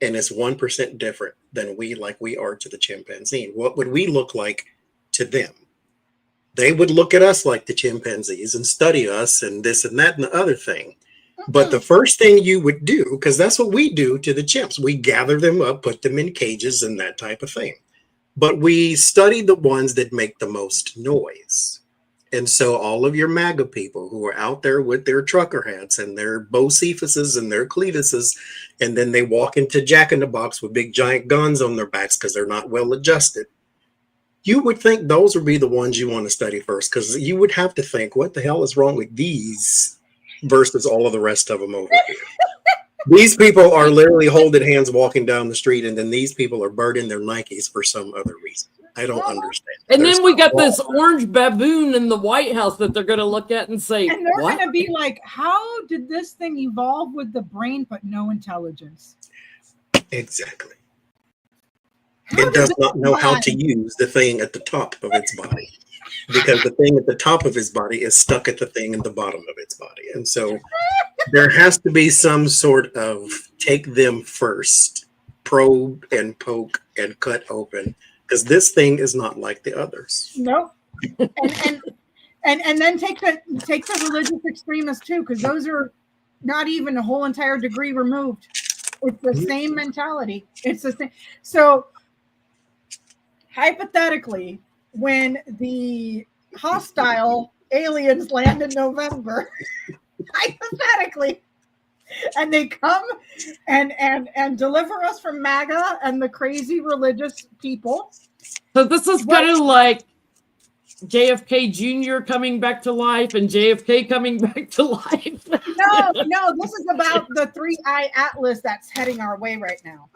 and it's 1% different than we are to the chimpanzee. What would we look like to them? They would look at us like the chimpanzees and study us and this and that and the other thing. But the first thing you would do, because that's what we do to the chimps, we gather them up, put them in cages and that type of thing. But we study the ones that make the most noise. And so all of your MAGA people who are out there with their trucker hats and their Bocephuses and their Cletuses, and then they walk into Jack in the Box with big giant guns on their backs because they're not well adjusted. You would think those would be the ones you want to study first, because you would have to think, what the hell is wrong with these versus all of the rest of them over here? These people are literally holding hands walking down the street, and then these people are burning their Nikes for some other reason. I don't understand. And There's then we got no this orange baboon in the White House that they're going to look at and say, And they're what? going to be like, how did this thing evolve with the brain but no intelligence? Exactly. How It does did not this know how mind- to use the thing at the top of its body, because the thing at the top of its body is stuck at the thing in the bottom of its body. And so there has to be some sort of take them first, probe and poke and cut open, because this thing is not like the others. Nope. And then take the religious extremists too, because those are not even a whole entire degree removed. It's the same mentality. It's the same. So hypothetically, when the hostile aliens land in November, hypothetically, and they come and deliver us from MAGA and the crazy religious people. So this is kind of like JFK Jr. coming back to life and JFK coming back to life. No, this is about the 3-eye atlas that's heading our way right now.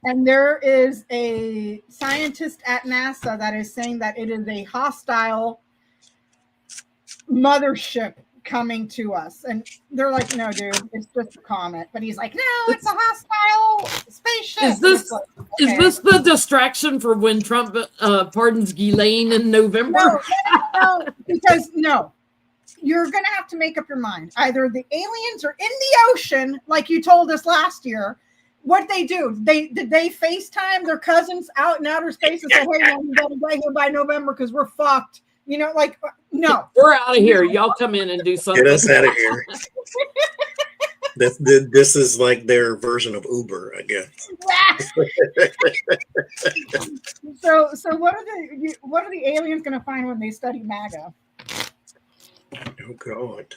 And there is a scientist at NASA that is saying that it is a hostile mothership coming to us. And they're like, no, dude, it's just a comet. But he's like, no, it's a hostile spaceship. Is this like, is this the distraction for when Trump pardons Ghislaine in November? No, because you're going to have to make up your mind. Either the aliens are in the ocean, like you told us last year. What they do? Did they FaceTime their cousins out in outer space and say, hey, man, we got to get here by November because we're fucked. You know, like, no. We're out of here. Y'all come in and do something. Get us out of here. This is like their version of Uber, I guess. So what are the aliens going to find when they study MAGA? Oh God.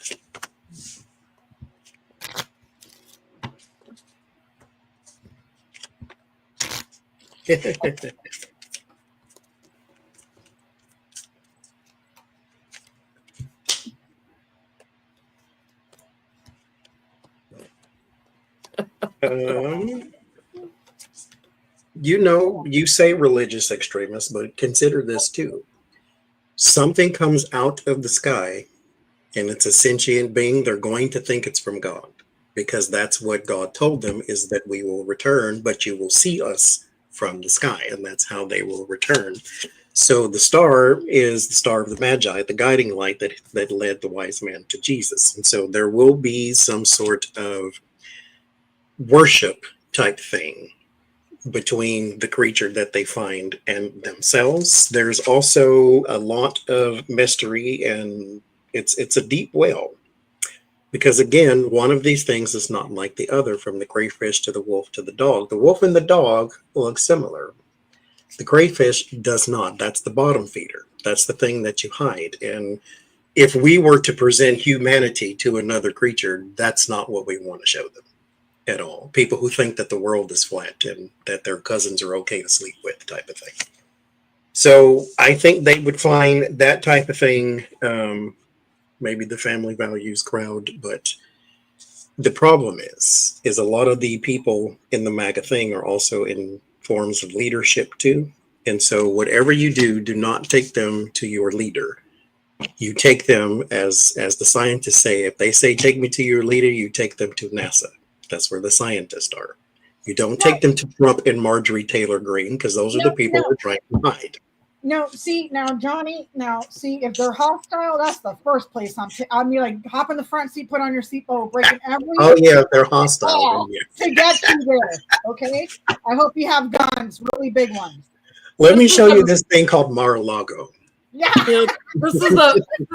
You say religious extremists, but consider this too. Something comes out of the sky and it's a sentient being, they're going to think it's from God, because that's what God told them, is that we will return, but you will see us from the sky, and that's how they will return. So the star is the star of the Magi, the guiding light that led the wise man to Jesus. And so there will be some sort of worship type thing between the creature that they find and themselves. There's also a lot of mystery, and it's a deep well, because again, one of these things is not like the other, from the crayfish to the wolf to the dog. The wolf and the dog look similar. The crayfish does not. That's the bottom feeder. That's the thing that you hide. And if we were to present humanity to another creature, that's not what we want to show them at all. People who think that the world is flat and that their cousins are okay to sleep with, type of thing. So I think they would find that type of thing, maybe the family values crowd. But the problem is a lot of the people in the MAGA thing are also in forms of leadership too. And so whatever you do not take them to your leader. You take them, as the scientists say, if they say, take me to your leader, you take them to NASA. That's where the scientists are. You don't take them to Trump and Marjorie Taylor Greene, because those are the people who are trying to hide. No, see, now, Johnny, if they're hostile, that's the first place I'm like, hop in the front seat, put on your seatbelt, breaking every... Oh, yeah, they're hostile. To get you there, okay? I hope you have guns, really big ones. Let me show you this thing called Mar-a-Lago. Yeah. This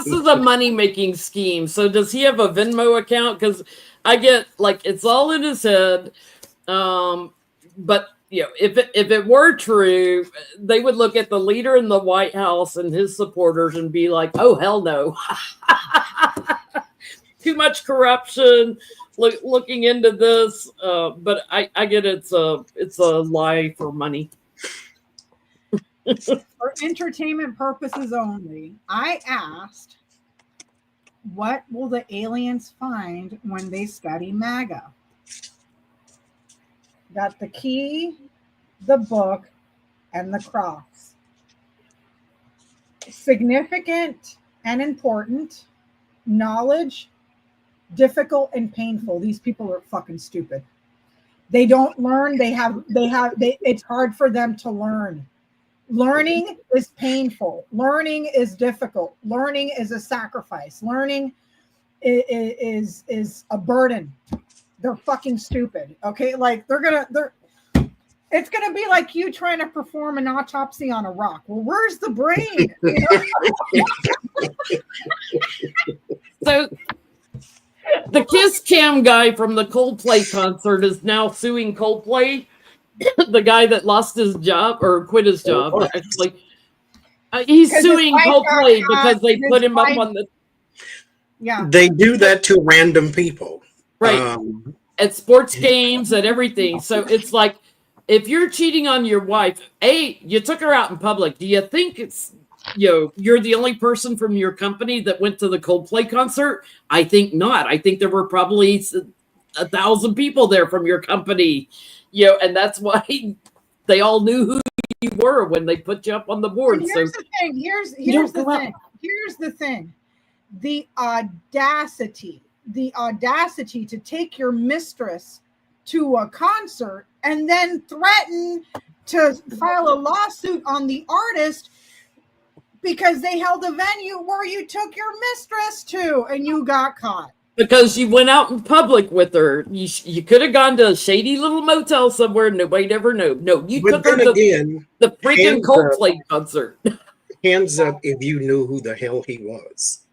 is a money-making scheme. So does he have a Venmo account? Because I get, like, it's all in his head. But you know, if it were true, they would look at the leader in the White House and his supporters and be like, "Oh, hell no, too much corruption." Looking into this, but I get it's a lie for money. For entertainment purposes only, I asked What will the aliens find when they study MAGA? Got the key, the book, and the cross. Significant and important, knowledge, difficult and painful. These people are fucking stupid. They don't learn. It's hard for them to learn. Learning is painful. Learning is difficult. Learning is a sacrifice. Learning is a burden. They're fucking stupid. Okay. Like it's gonna be like you trying to perform an autopsy on a rock. Well, where's the brain? So the Kiss Cam guy from the Coldplay concert is now suing Coldplay, the guy that lost his job or quit his job. Actually, he's suing Coldplay because they put him up on the. Yeah, they do that to random people, right, at sports games and everything. So it's like, if you're cheating on your wife, you took her out in public. Do you think it's, you're the only person from your company that went to the Coldplay concert? I think not. I think there were probably 1,000 people there from your company, and that's why they all knew who you were when they put you up on the board. Here's the thing. Here's the thing. Here's the thing. The audacity to take your mistress to a concert and then threaten to file a lawsuit on the artist because they held a venue where you took your mistress to and you got caught. Because you went out in public with her. You could have gone to a shady little motel somewhere and nobody'd ever know. No, you took her to the freaking Coldplay concert. Hands up if you knew who the hell he was.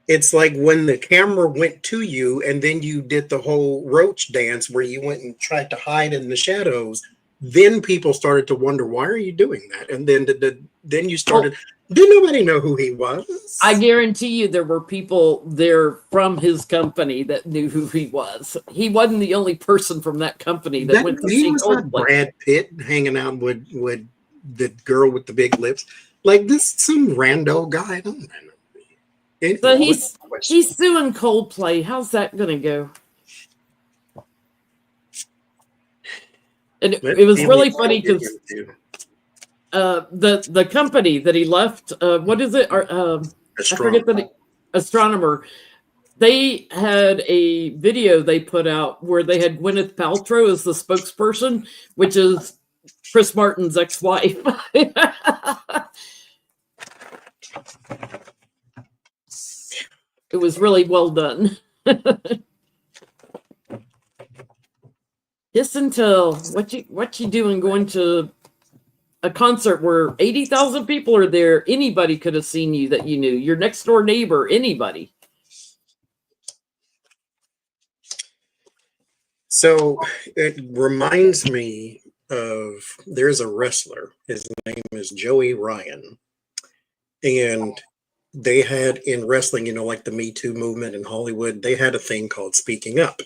It's like when the camera went to you and then you did the whole roach dance where you went and tried to hide in the shadows. Then people started to wonder, why are you doing that? And then you started, didn't nobody know who he was? I guarantee you there were people there from his company that knew who he was. He wasn't the only person from that company that went to see Coldplay. Brad Pitt hanging out with the girl with the big lips. Like this, some rando guy. I don't know. So he's suing Coldplay. How's that going to go? And it was really funny because the company that he left, what is it? I forget the astronomer. They had a video they put out where they had Gwyneth Paltrow as the spokesperson, which is Chris Martin's ex-wife. It was really well done. Yes, until what you doing going to a concert where 80,000 people are there? Anybody could have seen you that you knew. Your next door neighbor, anybody. So it reminds me of, there's a wrestler. His name is Joey Ryan. And they had in wrestling, like the Me Too movement in Hollywood, they had a thing called Speaking Up,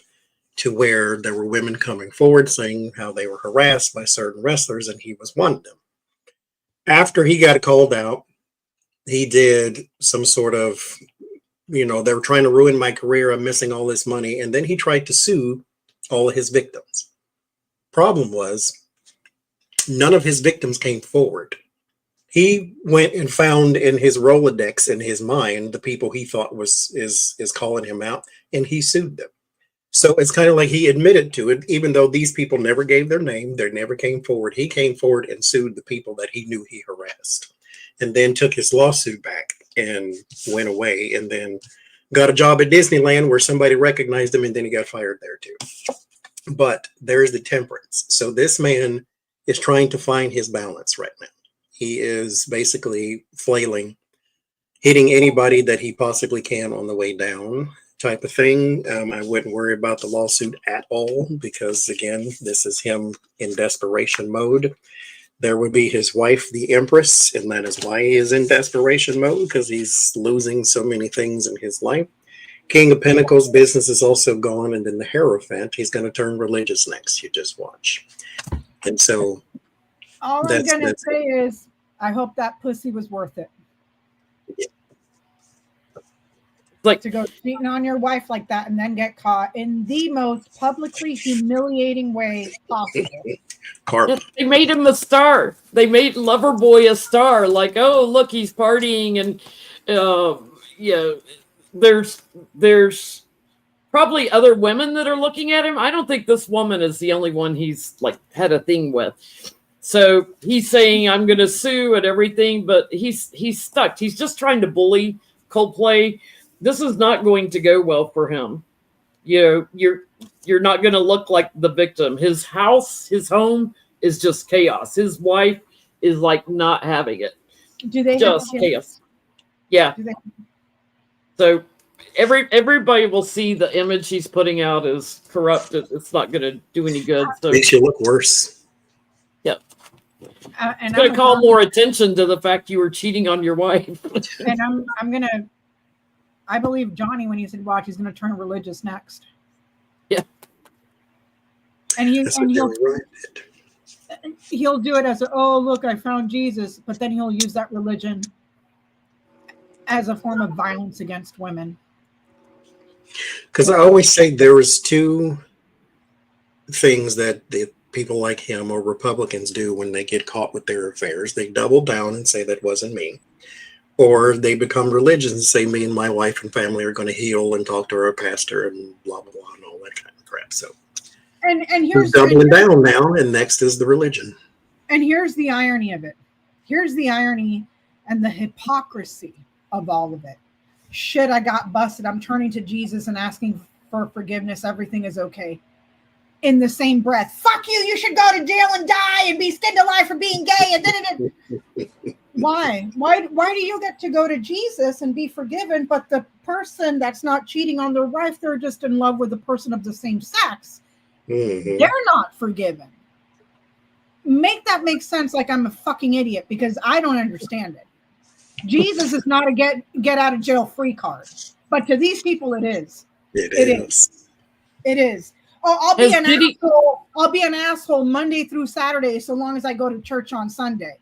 to where there were women coming forward saying how they were harassed by certain wrestlers, and he was one of them. After he got called out, he did some sort of, they were trying to ruin my career, I'm missing all this money, and then he tried to sue all of his victims. Problem was, none of his victims came forward. He went and found in his Rolodex, in his mind, the people he thought is calling him out, and he sued them. So it's kind of like he admitted to it, even though these people never gave their name, they never came forward. He came forward and sued the people that he knew he harassed, and then took his lawsuit back and went away, and then got a job at Disneyland where somebody recognized him, and then he got fired there too. But there's the temperance. So this man is trying to find his balance right now. He is basically flailing, hitting anybody that he possibly can on the way down, type of thing. I wouldn't worry about the lawsuit at all because, again, this is him in desperation mode. There would be his wife, the Empress, and that is why he is in desperation mode, because he's losing so many things in his life. King of Pentacles business is also gone, and then the Hierophant, he's going to turn religious next. You just watch. And so all I'm going to say is, I hope that pussy was worth it. So like to go cheating on your wife like that and then get caught in the most publicly humiliating way possible. Carp. they made him a star. They made Loverboy a star. Like, oh, look, he's partying, and yeah, there's probably other women that are looking at him. I don't think this woman is the only one he's like had a thing with. So he's saying, I'm going to sue and everything, but he's stuck. He's just trying to bully Coldplay. This is not going to go well for him. You know, you're not going to look like the victim. His house, his home is just chaos. His wife is like not having it. Do they just have chaos? Yeah. Do they, So everybody will see the image he's putting out is corrupt. It's not going to do any good. So Makes you look worse. yep. and It's going to call more attention to the fact you were cheating on your wife. And I believe Johnie when he said watch, he's going to turn religious next. Yeah. And That's what he'll Jerry did. he'll do it as a, oh look, I found Jesus, but then he'll use that religion as a form of violence against women. Because I always say there was two things that the people like him or Republicans do when they get caught with their affairs. They double down and say that wasn't me. Or they become religious and say me and my wife and family are going to heal and talk to our pastor and blah, blah, blah, and all that kind of crap. So And we're here's doubling down now, and next is the religion. And here's the irony of it. Here's the irony and the hypocrisy of all of it. Shit, I got busted. I'm turning to Jesus and asking for forgiveness. Everything is okay. In the same breath, fuck you. You should go to jail and die and be skinned alive for being gay. And Why? Why do you get to go to Jesus and be forgiven, but the person that's not cheating on their wife, they're just in love with the person of the same sex, they're not forgiven? Make that make sense. Like I'm a fucking idiot because I don't understand it. Jesus is not a get out of jail free card, but to these people it is. It is. Oh, I'll be an asshole. I'll be an asshole Monday through Saturday so long as I go to church on Sunday,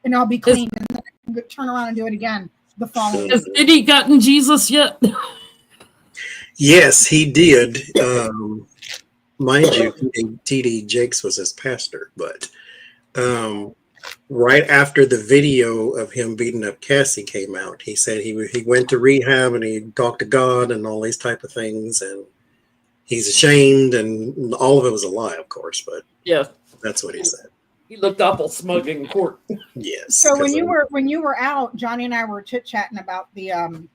and I'll be clean and then I can turn around and do it again the following. Has Diddy gotten Jesus yet? Yes, he did. Mind you, T.D. Jakes was his pastor, but right after the video of him beating up Cassie came out, he said he went to rehab and he talked to God and all these type of things, and he's ashamed, and all of it was a lie, of course, but yeah, that's what he said. He looked awful smug in court. Yes. So when you were out, Johnie and I were chit-chatting about the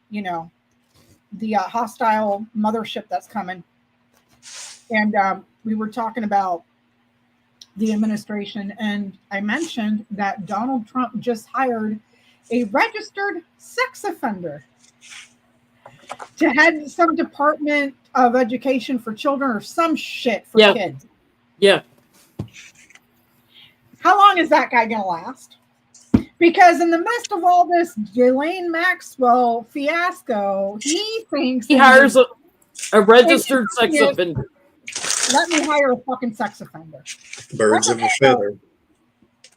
the hostile mothership that's coming. And we were talking about the administration, and I mentioned that Donald Trump just hired a registered sex offender to head some department of education for children or some shit for kids. Yeah. How long is that guy going to last? Because in the midst of all this Ghislaine Maxwell fiasco, he thinks he hires a registered sex offender. Let me hire a fucking sex offender. Birds of a feather.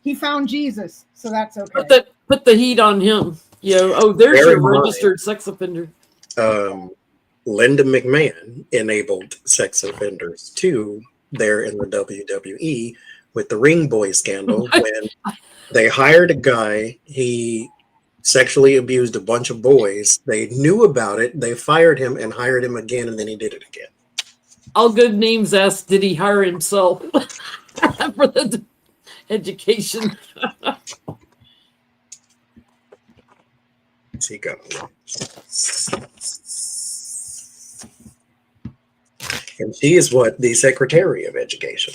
He found Jesus, so that's okay. Put the heat on him. There's your registered sex offender. Linda McMahon enabled sex offenders too there in the WWE with the Ring Boy scandal when they hired a guy. He sexually abused a bunch of boys. They knew about it. They fired him and hired him again, and then he did it again. All Good Names asked, did he hire himself for the education? He go. And she is the Secretary of Education.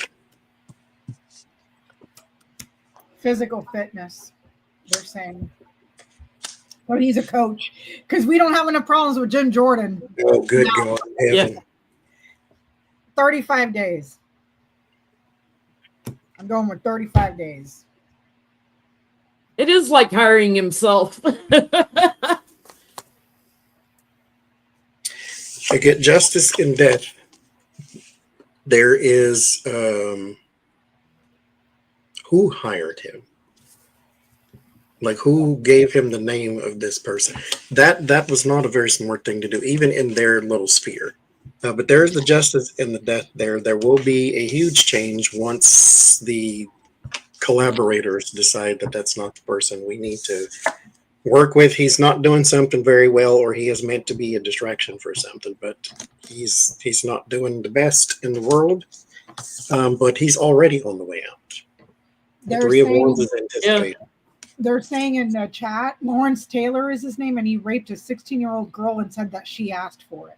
Physical fitness, they're saying. But he's a coach because we don't have enough problems with Jim Jordan. Oh, good God. Yeah. 35 days. I'm going with 35 days. It is like hiring himself. I get justice in death. There is who hired him? Like, who gave him the name of this person? That was not a very smart thing to do, even in their little sphere. But there's the justice in the death there. There will be a huge change once the collaborators decide that that's not the person we need to work with. He's not doing something very well, or he is meant to be a distraction for something, but he's not doing the best in the world. But he's already on the way out. The Three of Wands is anticipated. Yeah. They're saying in the chat, Lawrence Taylor is his name, and he raped a 16-year-old girl and said that she asked for it.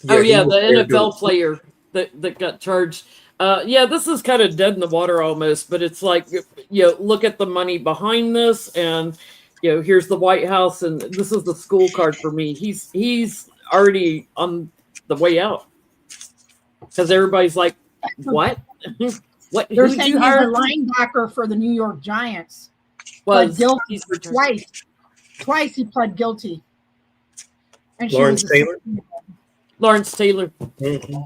Yeah, the NFL player that got charged. This is kind of dead in the water almost, but it's like, look at the money behind this, and here's the White House, and this is the school card for me. He's already on the way out because everybody's like, what? What? They're saying he's a linebacker for the New York Giants. Pled guilty twice. Twice he pled guilty. And Lawrence Taylor. Lawrence Taylor. Mm-hmm.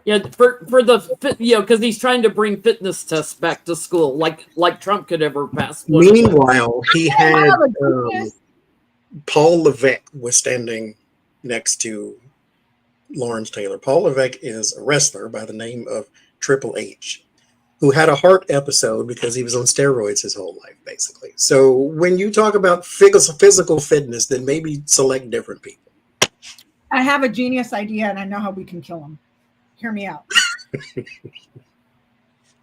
Yeah, for the because he's trying to bring fitness tests back to school, like Trump could ever pass one. Meanwhile, he had Paul Levesque was standing next to Lawrence Taylor. Paul Levesque is a wrestler by the name of Triple H, who had a heart episode because he was on steroids his whole life, basically. So when you talk about physical fitness, then maybe select different people. I have a genius idea, and I know how we can kill him. Hear me out.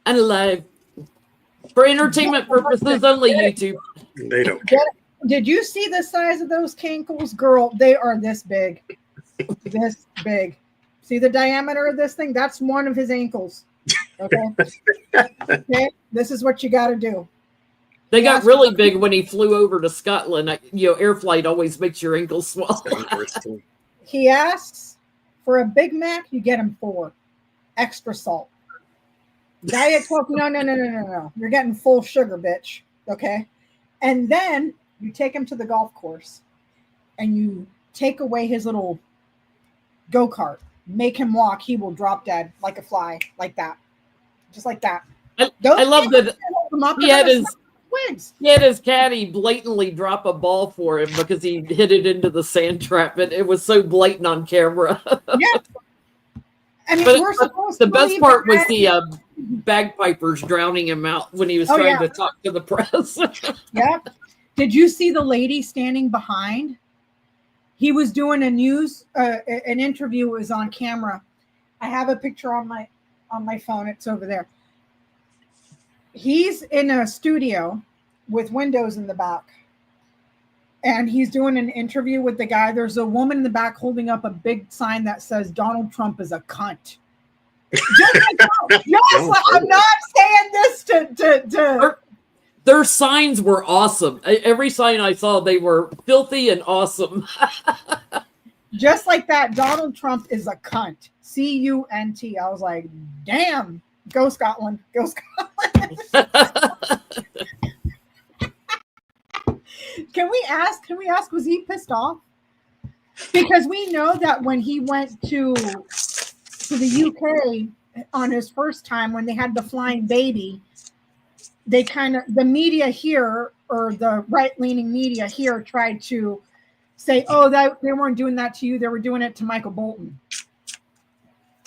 And live. For entertainment purposes only, YouTube. They don't care. Did you see the size of those cankles? Girl, they are this big. This big. See the diameter of this thing? That's one of his ankles. Okay. Okay. This is what you got to do. They got really big when he flew over to Scotland. Air flight always makes your ankles swell. He asks for a Big Mac, you get him 4. Extra salt. Diet Coke, no. You're getting full sugar, bitch. Okay. And then you take him to the golf course and you take away his little go-kart. Make him walk. He will drop dead like a fly, like that. Just like that. I love that he had his caddy blatantly drop a ball for him because he hit it into the sand trap, and it was so blatant on camera. Yeah. I mean, we're supposed the best part was the bagpipers drowning him out when he was trying to talk to the press. Yeah. Did you see the lady standing behind? He was doing an interview. It was on camera. I have a picture on my phone. It's over there. He's in a studio with windows in the back. And he's doing an interview with the guy. There's a woman in the back holding up a big sign that says Donald Trump is a cunt. Just like that. Yes, I'm not saying this to Their signs were awesome. Every sign I saw, they were filthy and awesome. Just like that, Donald Trump is a cunt. C-U-N-T. I was like, damn. Go Scotland. Go Scotland. Can we ask, was he pissed off? Because we know that when he went to the UK on his first time, when they had the flying baby, the media here, or the right-leaning media here, tried to say, oh, that they weren't doing that to you, they were doing it to Michael Bolton.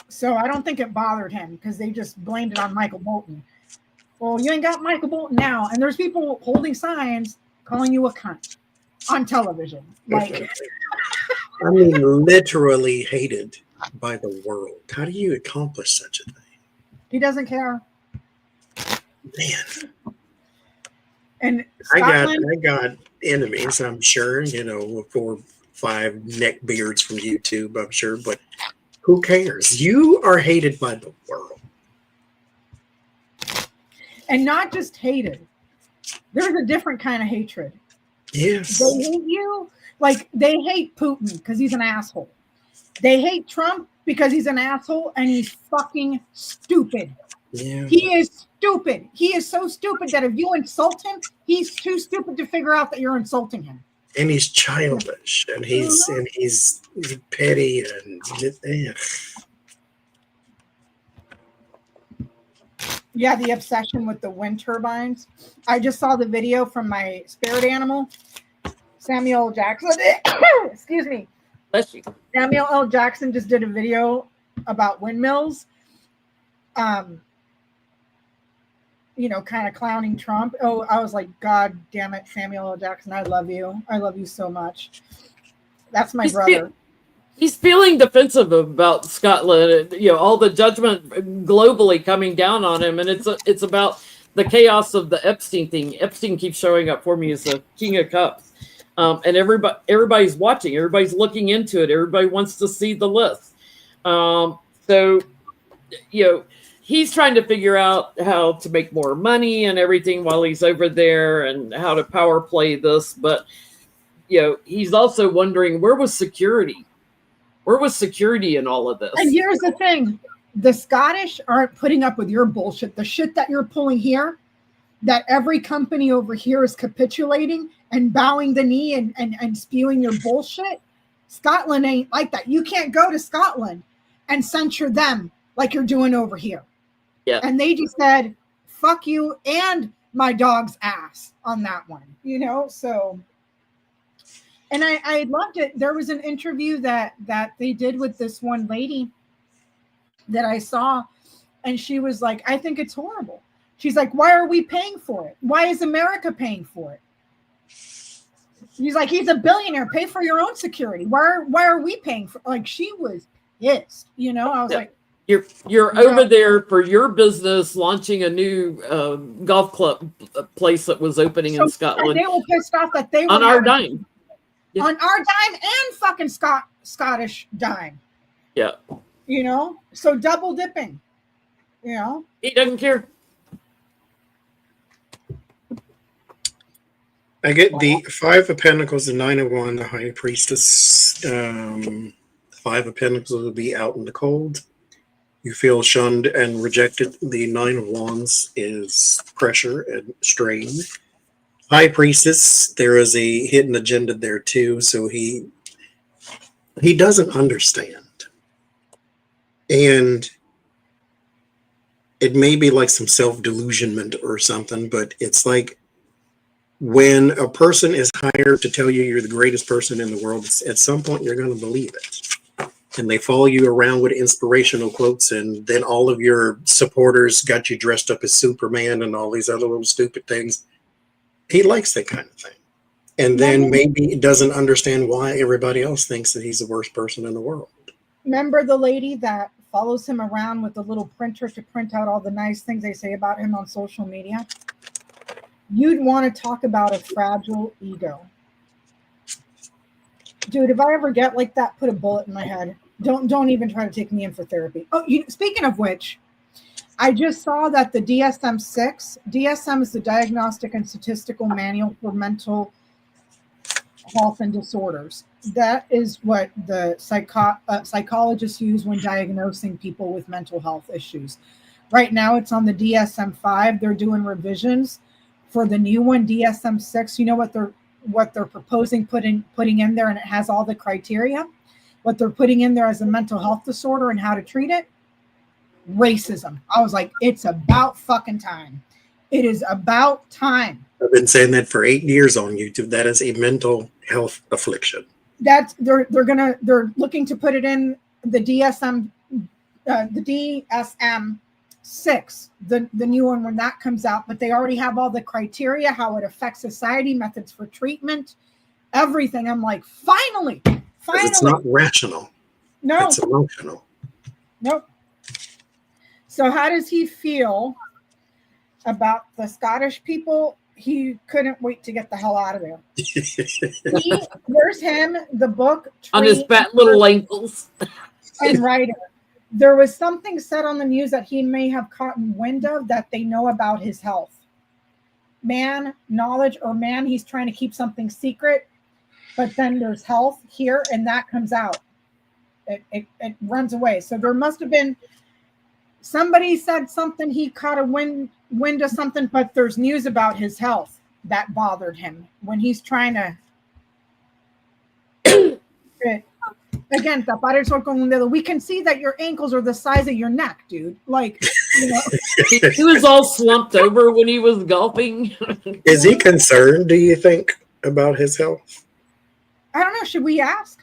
So I don't think it bothered him because they just blamed it on Michael Bolton. Well, you ain't got Michael Bolton now, and there's people holding signs calling you a cunt on television. Like, I mean, literally hated by the world. How do you accomplish such a thing? He doesn't care. Man. And I got enemies, I'm sure, 4, 5 neck beards from YouTube, I'm sure, but who cares? You are hated by the world. And not just hated. There's a different kind of hatred. Yes. They hate you. Like, they hate Putin because he's an asshole. They hate Trump because he's an asshole and he's fucking stupid. Yeah. He is stupid. He is so stupid that if you insult him, he's too stupid to figure out that you're insulting him. And he's childish, and he's petty, and Yeah, the obsession with the wind turbines. I just saw the video from my spirit animal, Samuel L. Jackson. Excuse me. Bless you. Samuel L. Jackson just did a video about windmills. You know, kind of clowning Trump. Oh, I was like, God damn it, Samuel L. Jackson, I love you. I love you so much. That's my brother. He's feeling defensive about Scotland, you know, all the judgment globally coming down on him, and it's about the chaos of the Epstein thing. Epstein keeps showing up for me as the King of Cups, and everybody's watching, everybody's looking into it, everybody wants to see the list. So, you know, he's trying to figure out how to make more money and everything while he's over there, and how to power play this. But you know, he's also wondering, where was security? Where was security in all of this? And here's the thing. The Scottish aren't putting up with your bullshit. The shit that you're pulling here, that every company over here is capitulating and bowing the knee and spewing your bullshit. Scotland ain't like that. You can't go to Scotland and censure them like you're doing over here. Yeah. And they just said, fuck you and my dog's ass on that one, you know? So... And I loved it. There was an interview that they did with this one lady that I saw, and she was like, I think it's horrible. She's like, why are we paying for it? Why is America paying for it? He's like, he's a billionaire. Pay for your own security. Why are we paying for? Like, she was pissed. You know, I was like, you're over there for your business, launching a new golf club place that was opening in Scotland. They were pissed off that they were on our dime. Yeah. On our dime and fucking Scottish dime. Yeah. You know? So double dipping. You know? He doesn't care. I get the Five of Pentacles, the Nine of Wands, the High Priestess. Five of Pentacles will be out in the cold. You feel shunned and rejected. The Nine of Wands is pressure and strain. High Priestess, there is a hidden agenda there too, so he doesn't understand. And it may be like some self-delusionment or something, but it's like when a person is hired to tell you you're the greatest person in the world, at some point you're going to believe it. And they follow you around with inspirational quotes, and then all of your supporters got you dressed up as Superman and all these other little stupid things. He likes that kind of thing. And then maybe he doesn't understand why everybody else thinks that he's the worst person in the world. Remember the lady that follows him around with the little printer to print out all the nice things they say about him on social media? You'd want to talk about a fragile ego. Dude, if I ever get like that, put a bullet in my head. Don't even try to take me in for therapy. Oh, speaking of which, I just saw that the DSM-6, DSM is the Diagnostic and Statistical Manual for Mental Health and Disorders. That is what the psychologists use when diagnosing people with mental health issues. Right now, it's on the DSM-5. They're doing revisions for the new one, DSM-6. You know what they're proposing putting in there, and it has all the criteria. What they're putting in there as a mental health disorder and how to treat it. Racism. I was like, it's about fucking time. It is about time. I've been saying that for 8 years on YouTube. That is a mental health affliction. That's they're looking to put it in the DSM, the DSM-6, the new one when that comes out. But they already have all the criteria, how it affects society, methods for treatment, everything. I'm like, finally. It's not rational. No, it's emotional. Nope. So how does he feel about the Scottish people? He couldn't wait to get the hell out of there. There's him, the book. On his fat little ankles. And writer. There was something said on the news that he may have caught wind of that they know about his health. Man, knowledge, or man, he's trying to keep something secret. But then there's health here, and that comes out. It runs away. So there must have been... Somebody said something, he caught a wind of something, but there's news about his health that bothered him when he's trying to... Again, tapar el sol con un dedo. We can see that your ankles are the size of your neck, dude. Like, You know? He was all slumped over when he was golfing. Is he concerned, do you think, about his health? I don't know. Should we ask?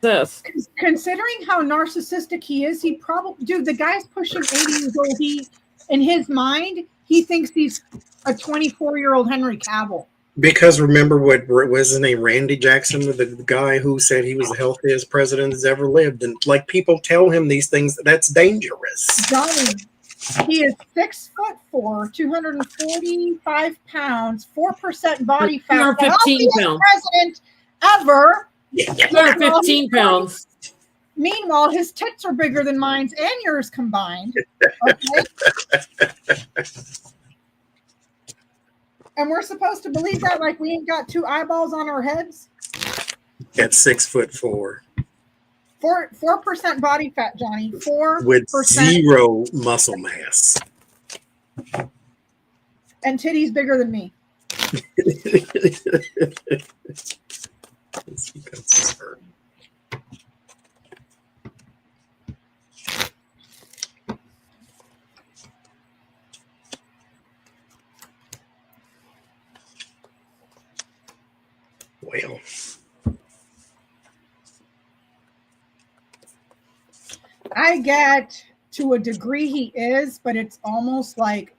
This. Considering how narcissistic he is, he probably, dude, the guy's pushing 80 years old. He, in his mind, he thinks he's a 24-year-old Henry Cavill. Because remember what was his name, Randy Jackson, the guy who said he was the healthiest president that's ever lived, and like people tell him these things, that's dangerous. Johnny, he is 6'4", 245 pounds, 4% body fat. 215 pounds. President ever. 215 pounds. Meanwhile, his tits are bigger than mine and yours combined. Okay. And we're supposed to believe that like we ain't got two eyeballs on our heads? At 6'4". 4% body fat, Johnny. 4% with zero muscle mass. And titties bigger than me. Well, I get to a degree he is, but it's almost like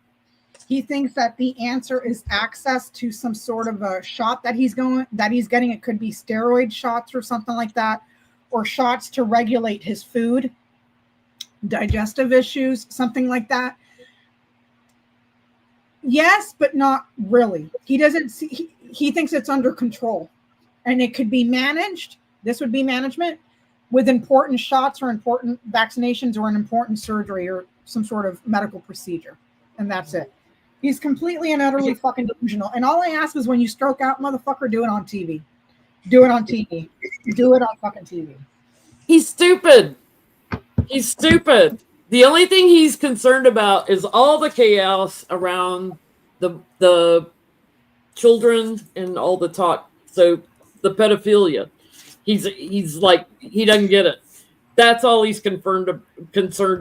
he thinks that the answer is access to some sort of a shot that he's getting. It could be steroid shots or something like that, or shots to regulate his food, digestive issues, something like that. Yes, but not really. He doesn't see, he thinks it's under control and it could be managed. This would be management with important shots or important vaccinations or an important surgery or some sort of medical procedure. And that's it. He's completely and utterly fucking delusional. And all I ask is when you stroke out, motherfucker, do it on TV. Do it on TV. Do it on fucking TV. He's stupid. He's stupid. The only thing he's concerned about is all the chaos around the children and all the talk. So the pedophilia. He's like, he doesn't get it. That's all he's concerned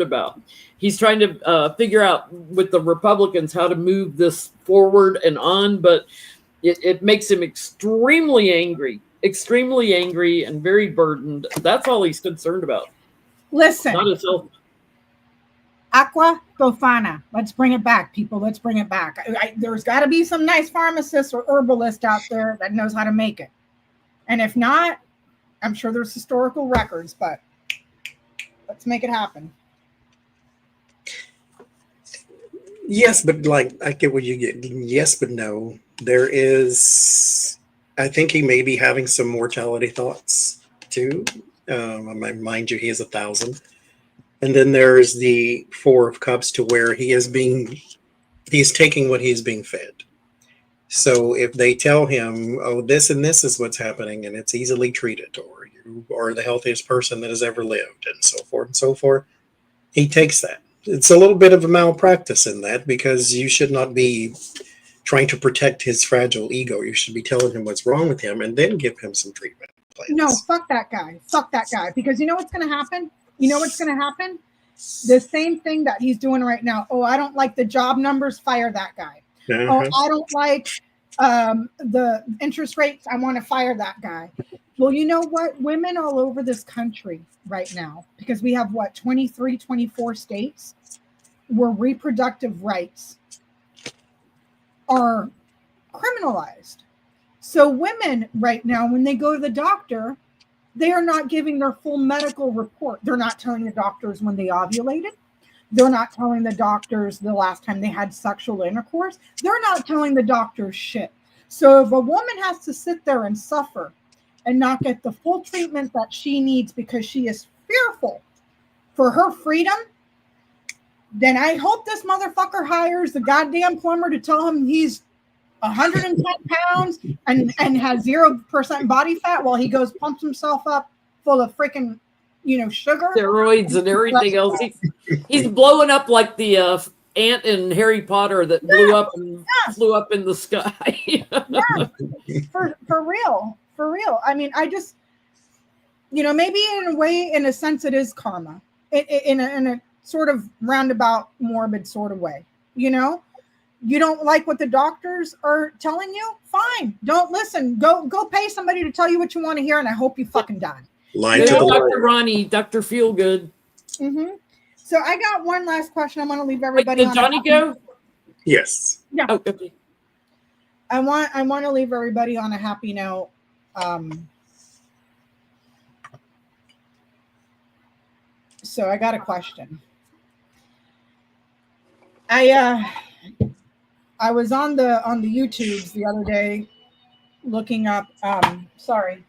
about. He's trying to figure out with the Republicans how to move this forward and on, but it makes him extremely angry and very burdened. That's all he's concerned about. Listen. Not his health. Aqua Tofana. Let's bring it back, people. Let's bring it back. There's got to be some nice pharmacist or herbalist out there that knows how to make it. And if not, I'm sure there's historical records, but let's make it happen. Yes, but like, I get what you get. Yes, but no. There is, I think he may be having some mortality thoughts too. Mind you, he is 1,000. And then there's the 4 of Cups to where he's taking what he's being fed. So if they tell him, oh, this and this is what's happening and it's easily treated, or you are the healthiest person that has ever lived, and so forth, he takes that. It's a little bit of a malpractice in that, because you should not be trying to protect his fragile ego. You should be telling him what's wrong with him and then give him some treatment plans. No, fuck that guy. Fuck that guy. Because you know what's going to happen? You know what's going to happen? The same thing that he's doing right now. Oh, I don't like the job numbers. Fire that guy. Oh, I don't like the interest rates. I want to fire that guy. Well, you know what? Women all over this country right now, because we have 23, 24 states where reproductive rights are criminalized. So women right now, when they go to the doctor, they are not giving their full medical report. They're not telling the doctors when they ovulated. They're not telling the doctors the last time they had sexual intercourse. They're not telling the doctors shit. So if a woman has to sit there and suffer and not get the full treatment that she needs because she is fearful for her freedom, then I hope this motherfucker hires the goddamn plumber to tell him he's 110 pounds and has 0% body fat while he goes pumps himself up full of freaking, sugar. Steroids and everything else. He's blowing up like the ant in Harry Potter that blew up and flew up in the sky. For real. I mean, I just, maybe in a way, in a sense, it is karma. In a sort of roundabout, morbid sort of way. You know, you don't like what the doctors are telling you? Fine. Don't listen. Go pay somebody to tell you what you want to hear, and I hope you fucking die. Lie to the Dr. Lord. Ronnie, Dr. Feelgood. Mm-hmm. So I got one last question. I want to leave everybody Wait, did Johnny go? Yes. Yeah. Oh, okay. I want to leave everybody on a happy note. So I got a question. I was on the YouTubes the other day looking up sorry.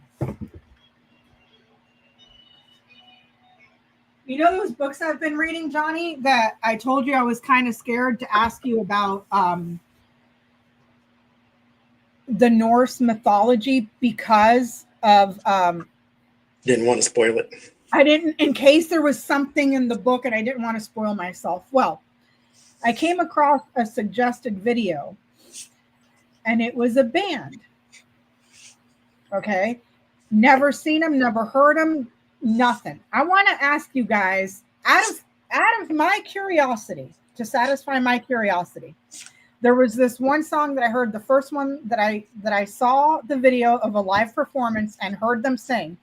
You know those books I've been reading, Johnny, that I told you I was kind of scared to ask you about the Norse mythology because of Didn't want to spoil it. I didn't, in case there was something in the book and I didn't want to spoil myself. Well, I came across a suggested video and it was a band. Okay. Never seen them, never heard them, nothing. I want to ask you guys, out of my curiosity, to satisfy my curiosity, there was this one song that I heard, the first one that I saw the video of a live performance and heard them sing.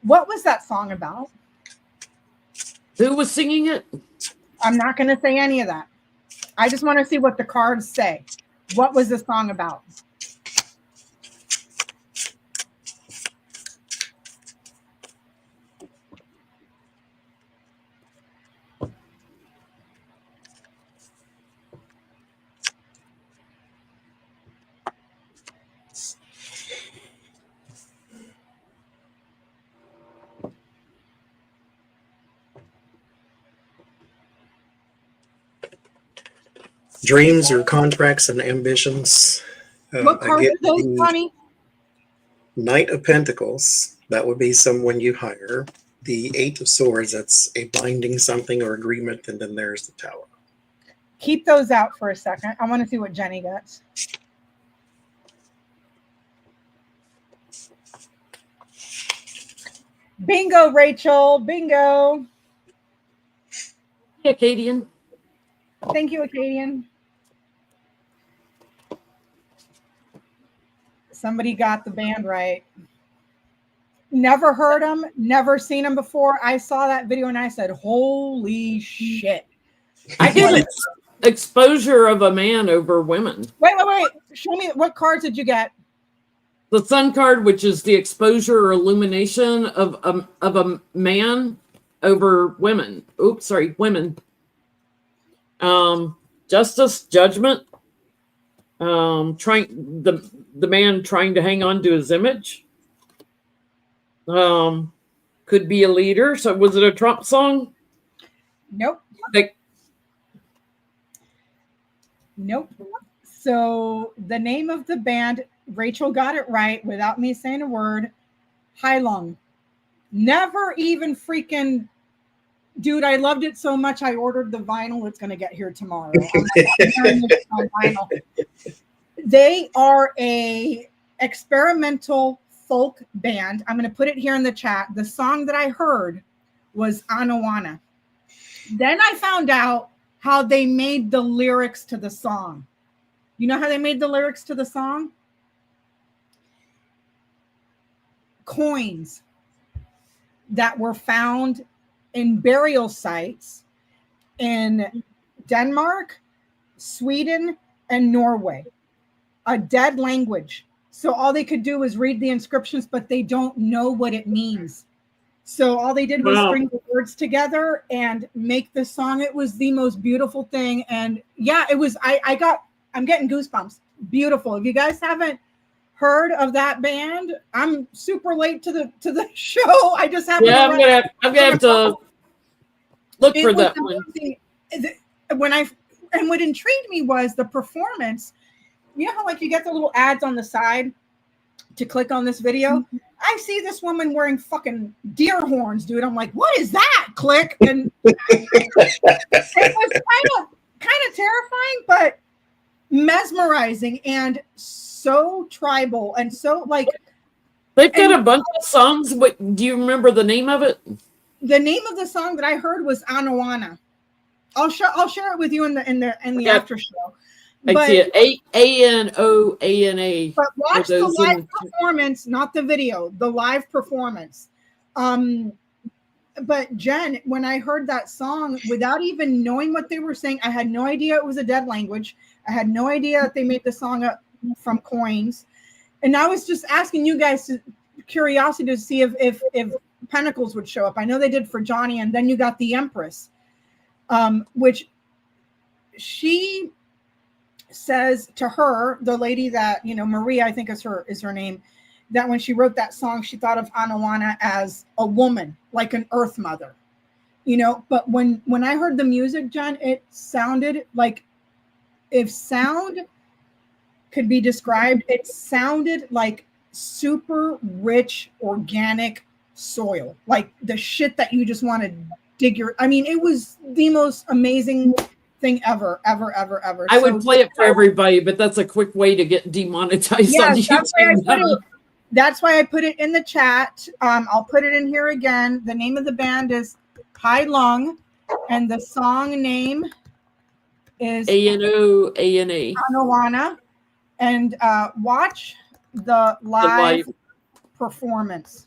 What was that song about? Who was singing it? I'm not going to say any of that. I just want to see what the cards say. What was the song about? Dreams or contracts and ambitions. What I cards get are those, the Johnny? Knight of Pentacles. That would be someone you hire. The Eight of Swords. That's a binding something or agreement. And then there's the Tower. Keep those out for a second. I want to see what Jenny gets. Bingo, Rachel. Bingo. Hey, Acadian. Thank you, Acadian. Somebody got the band right. Never heard them, never seen them before. I saw that video and I said, holy shit. I get exposure of a man over women. Wait. Show me, what cards did you get? The Sun card, which is the exposure or illumination of a man over women. Oops, sorry, women. Justice, judgment. Trying the man trying to hang on to his image. Could be a leader. So was it a Trump song? Nope. Nope. So the name of the band, Rachel got it right without me saying a word. Hylung. Never even freaking, dude, I loved it so much I ordered the vinyl. It's going to get here tomorrow. I'm hearing this on vinyl. They are a experimental folk band. I'm going to put it here in the chat. The song that I heard was Anawana. Then I found out how they made the lyrics to the song. You know how they made the lyrics to the song? Coins that were found in burial sites in Denmark, Sweden, and Norway. A dead language. So all they could do was read the inscriptions, but they don't know what it means. So all they did was string the words together and make the song. It was the most beautiful thing. And yeah, it was, I'm getting goosebumps. Beautiful. If you guys haven't heard of that band, I'm super late to the show. I just haven't. Yeah, I'm gonna have to look for that one. And what intrigued me was the performance. You know how like you get the little ads on the side to click on this video? Mm-hmm. I see this woman wearing fucking deer horns, dude. I'm like, what is that? Click. And it was kind of terrifying, but mesmerizing and so tribal and so like. They've got a bunch of songs. Do you remember the name of it? the name of the song that I heard was Anawana. I'll share it with you in the after show. I see it. ANOANA. But watch the live performance, not the video. The live performance. But Jen, when I heard that song, without even knowing what they were saying, I had no idea it was a dead language. I had no idea that they made the song up from coins. And I was just asking you guys curiosity to see if Pentacles would show up. I know they did for Johnie, and then you got the Empress, which she says to her, the lady that, Maria, I think is her name, that when she wrote that song, she thought of Anawana as a woman, like an earth mother, but when I heard the music, Jen, it sounded like, if sound could be described, it sounded like super rich, organic soil, like the shit that you just want to dig it was the most amazing thing ever. I would play it for everybody, but that's a quick way to get demonetized on YouTube. That's why I put it in the chat. I'll put it in here again. The name of the band is Hai Lung, and the song name is ANOANA. Anawana. And watch the live performance.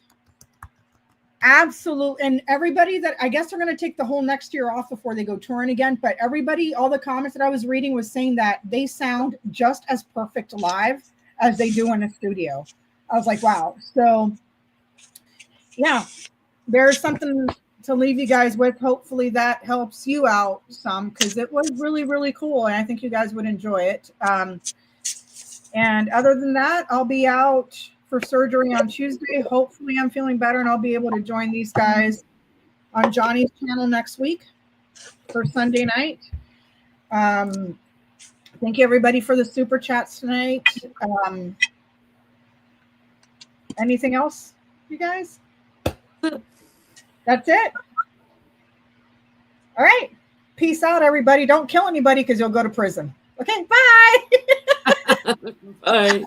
Absolutely. And everybody that, I guess they're going to take the whole next year off before they go touring again. But everybody, all the comments that I was reading was saying that they sound just as perfect live as they do in a studio. I was like, wow. So, yeah, there's something to leave you guys with. Hopefully that helps you out some, because it was really, really cool. And I think you guys would enjoy it. And other than that, I'll be out for surgery on Tuesday. Hopefully I'm feeling better and I'll be able to join these guys on Johnny's channel next week for Sunday night. Thank you everybody for the super chats tonight. Anything else, you guys? That's it. All right. Peace out, everybody. Don't kill anybody because you'll go to prison. Okay, bye. Bye.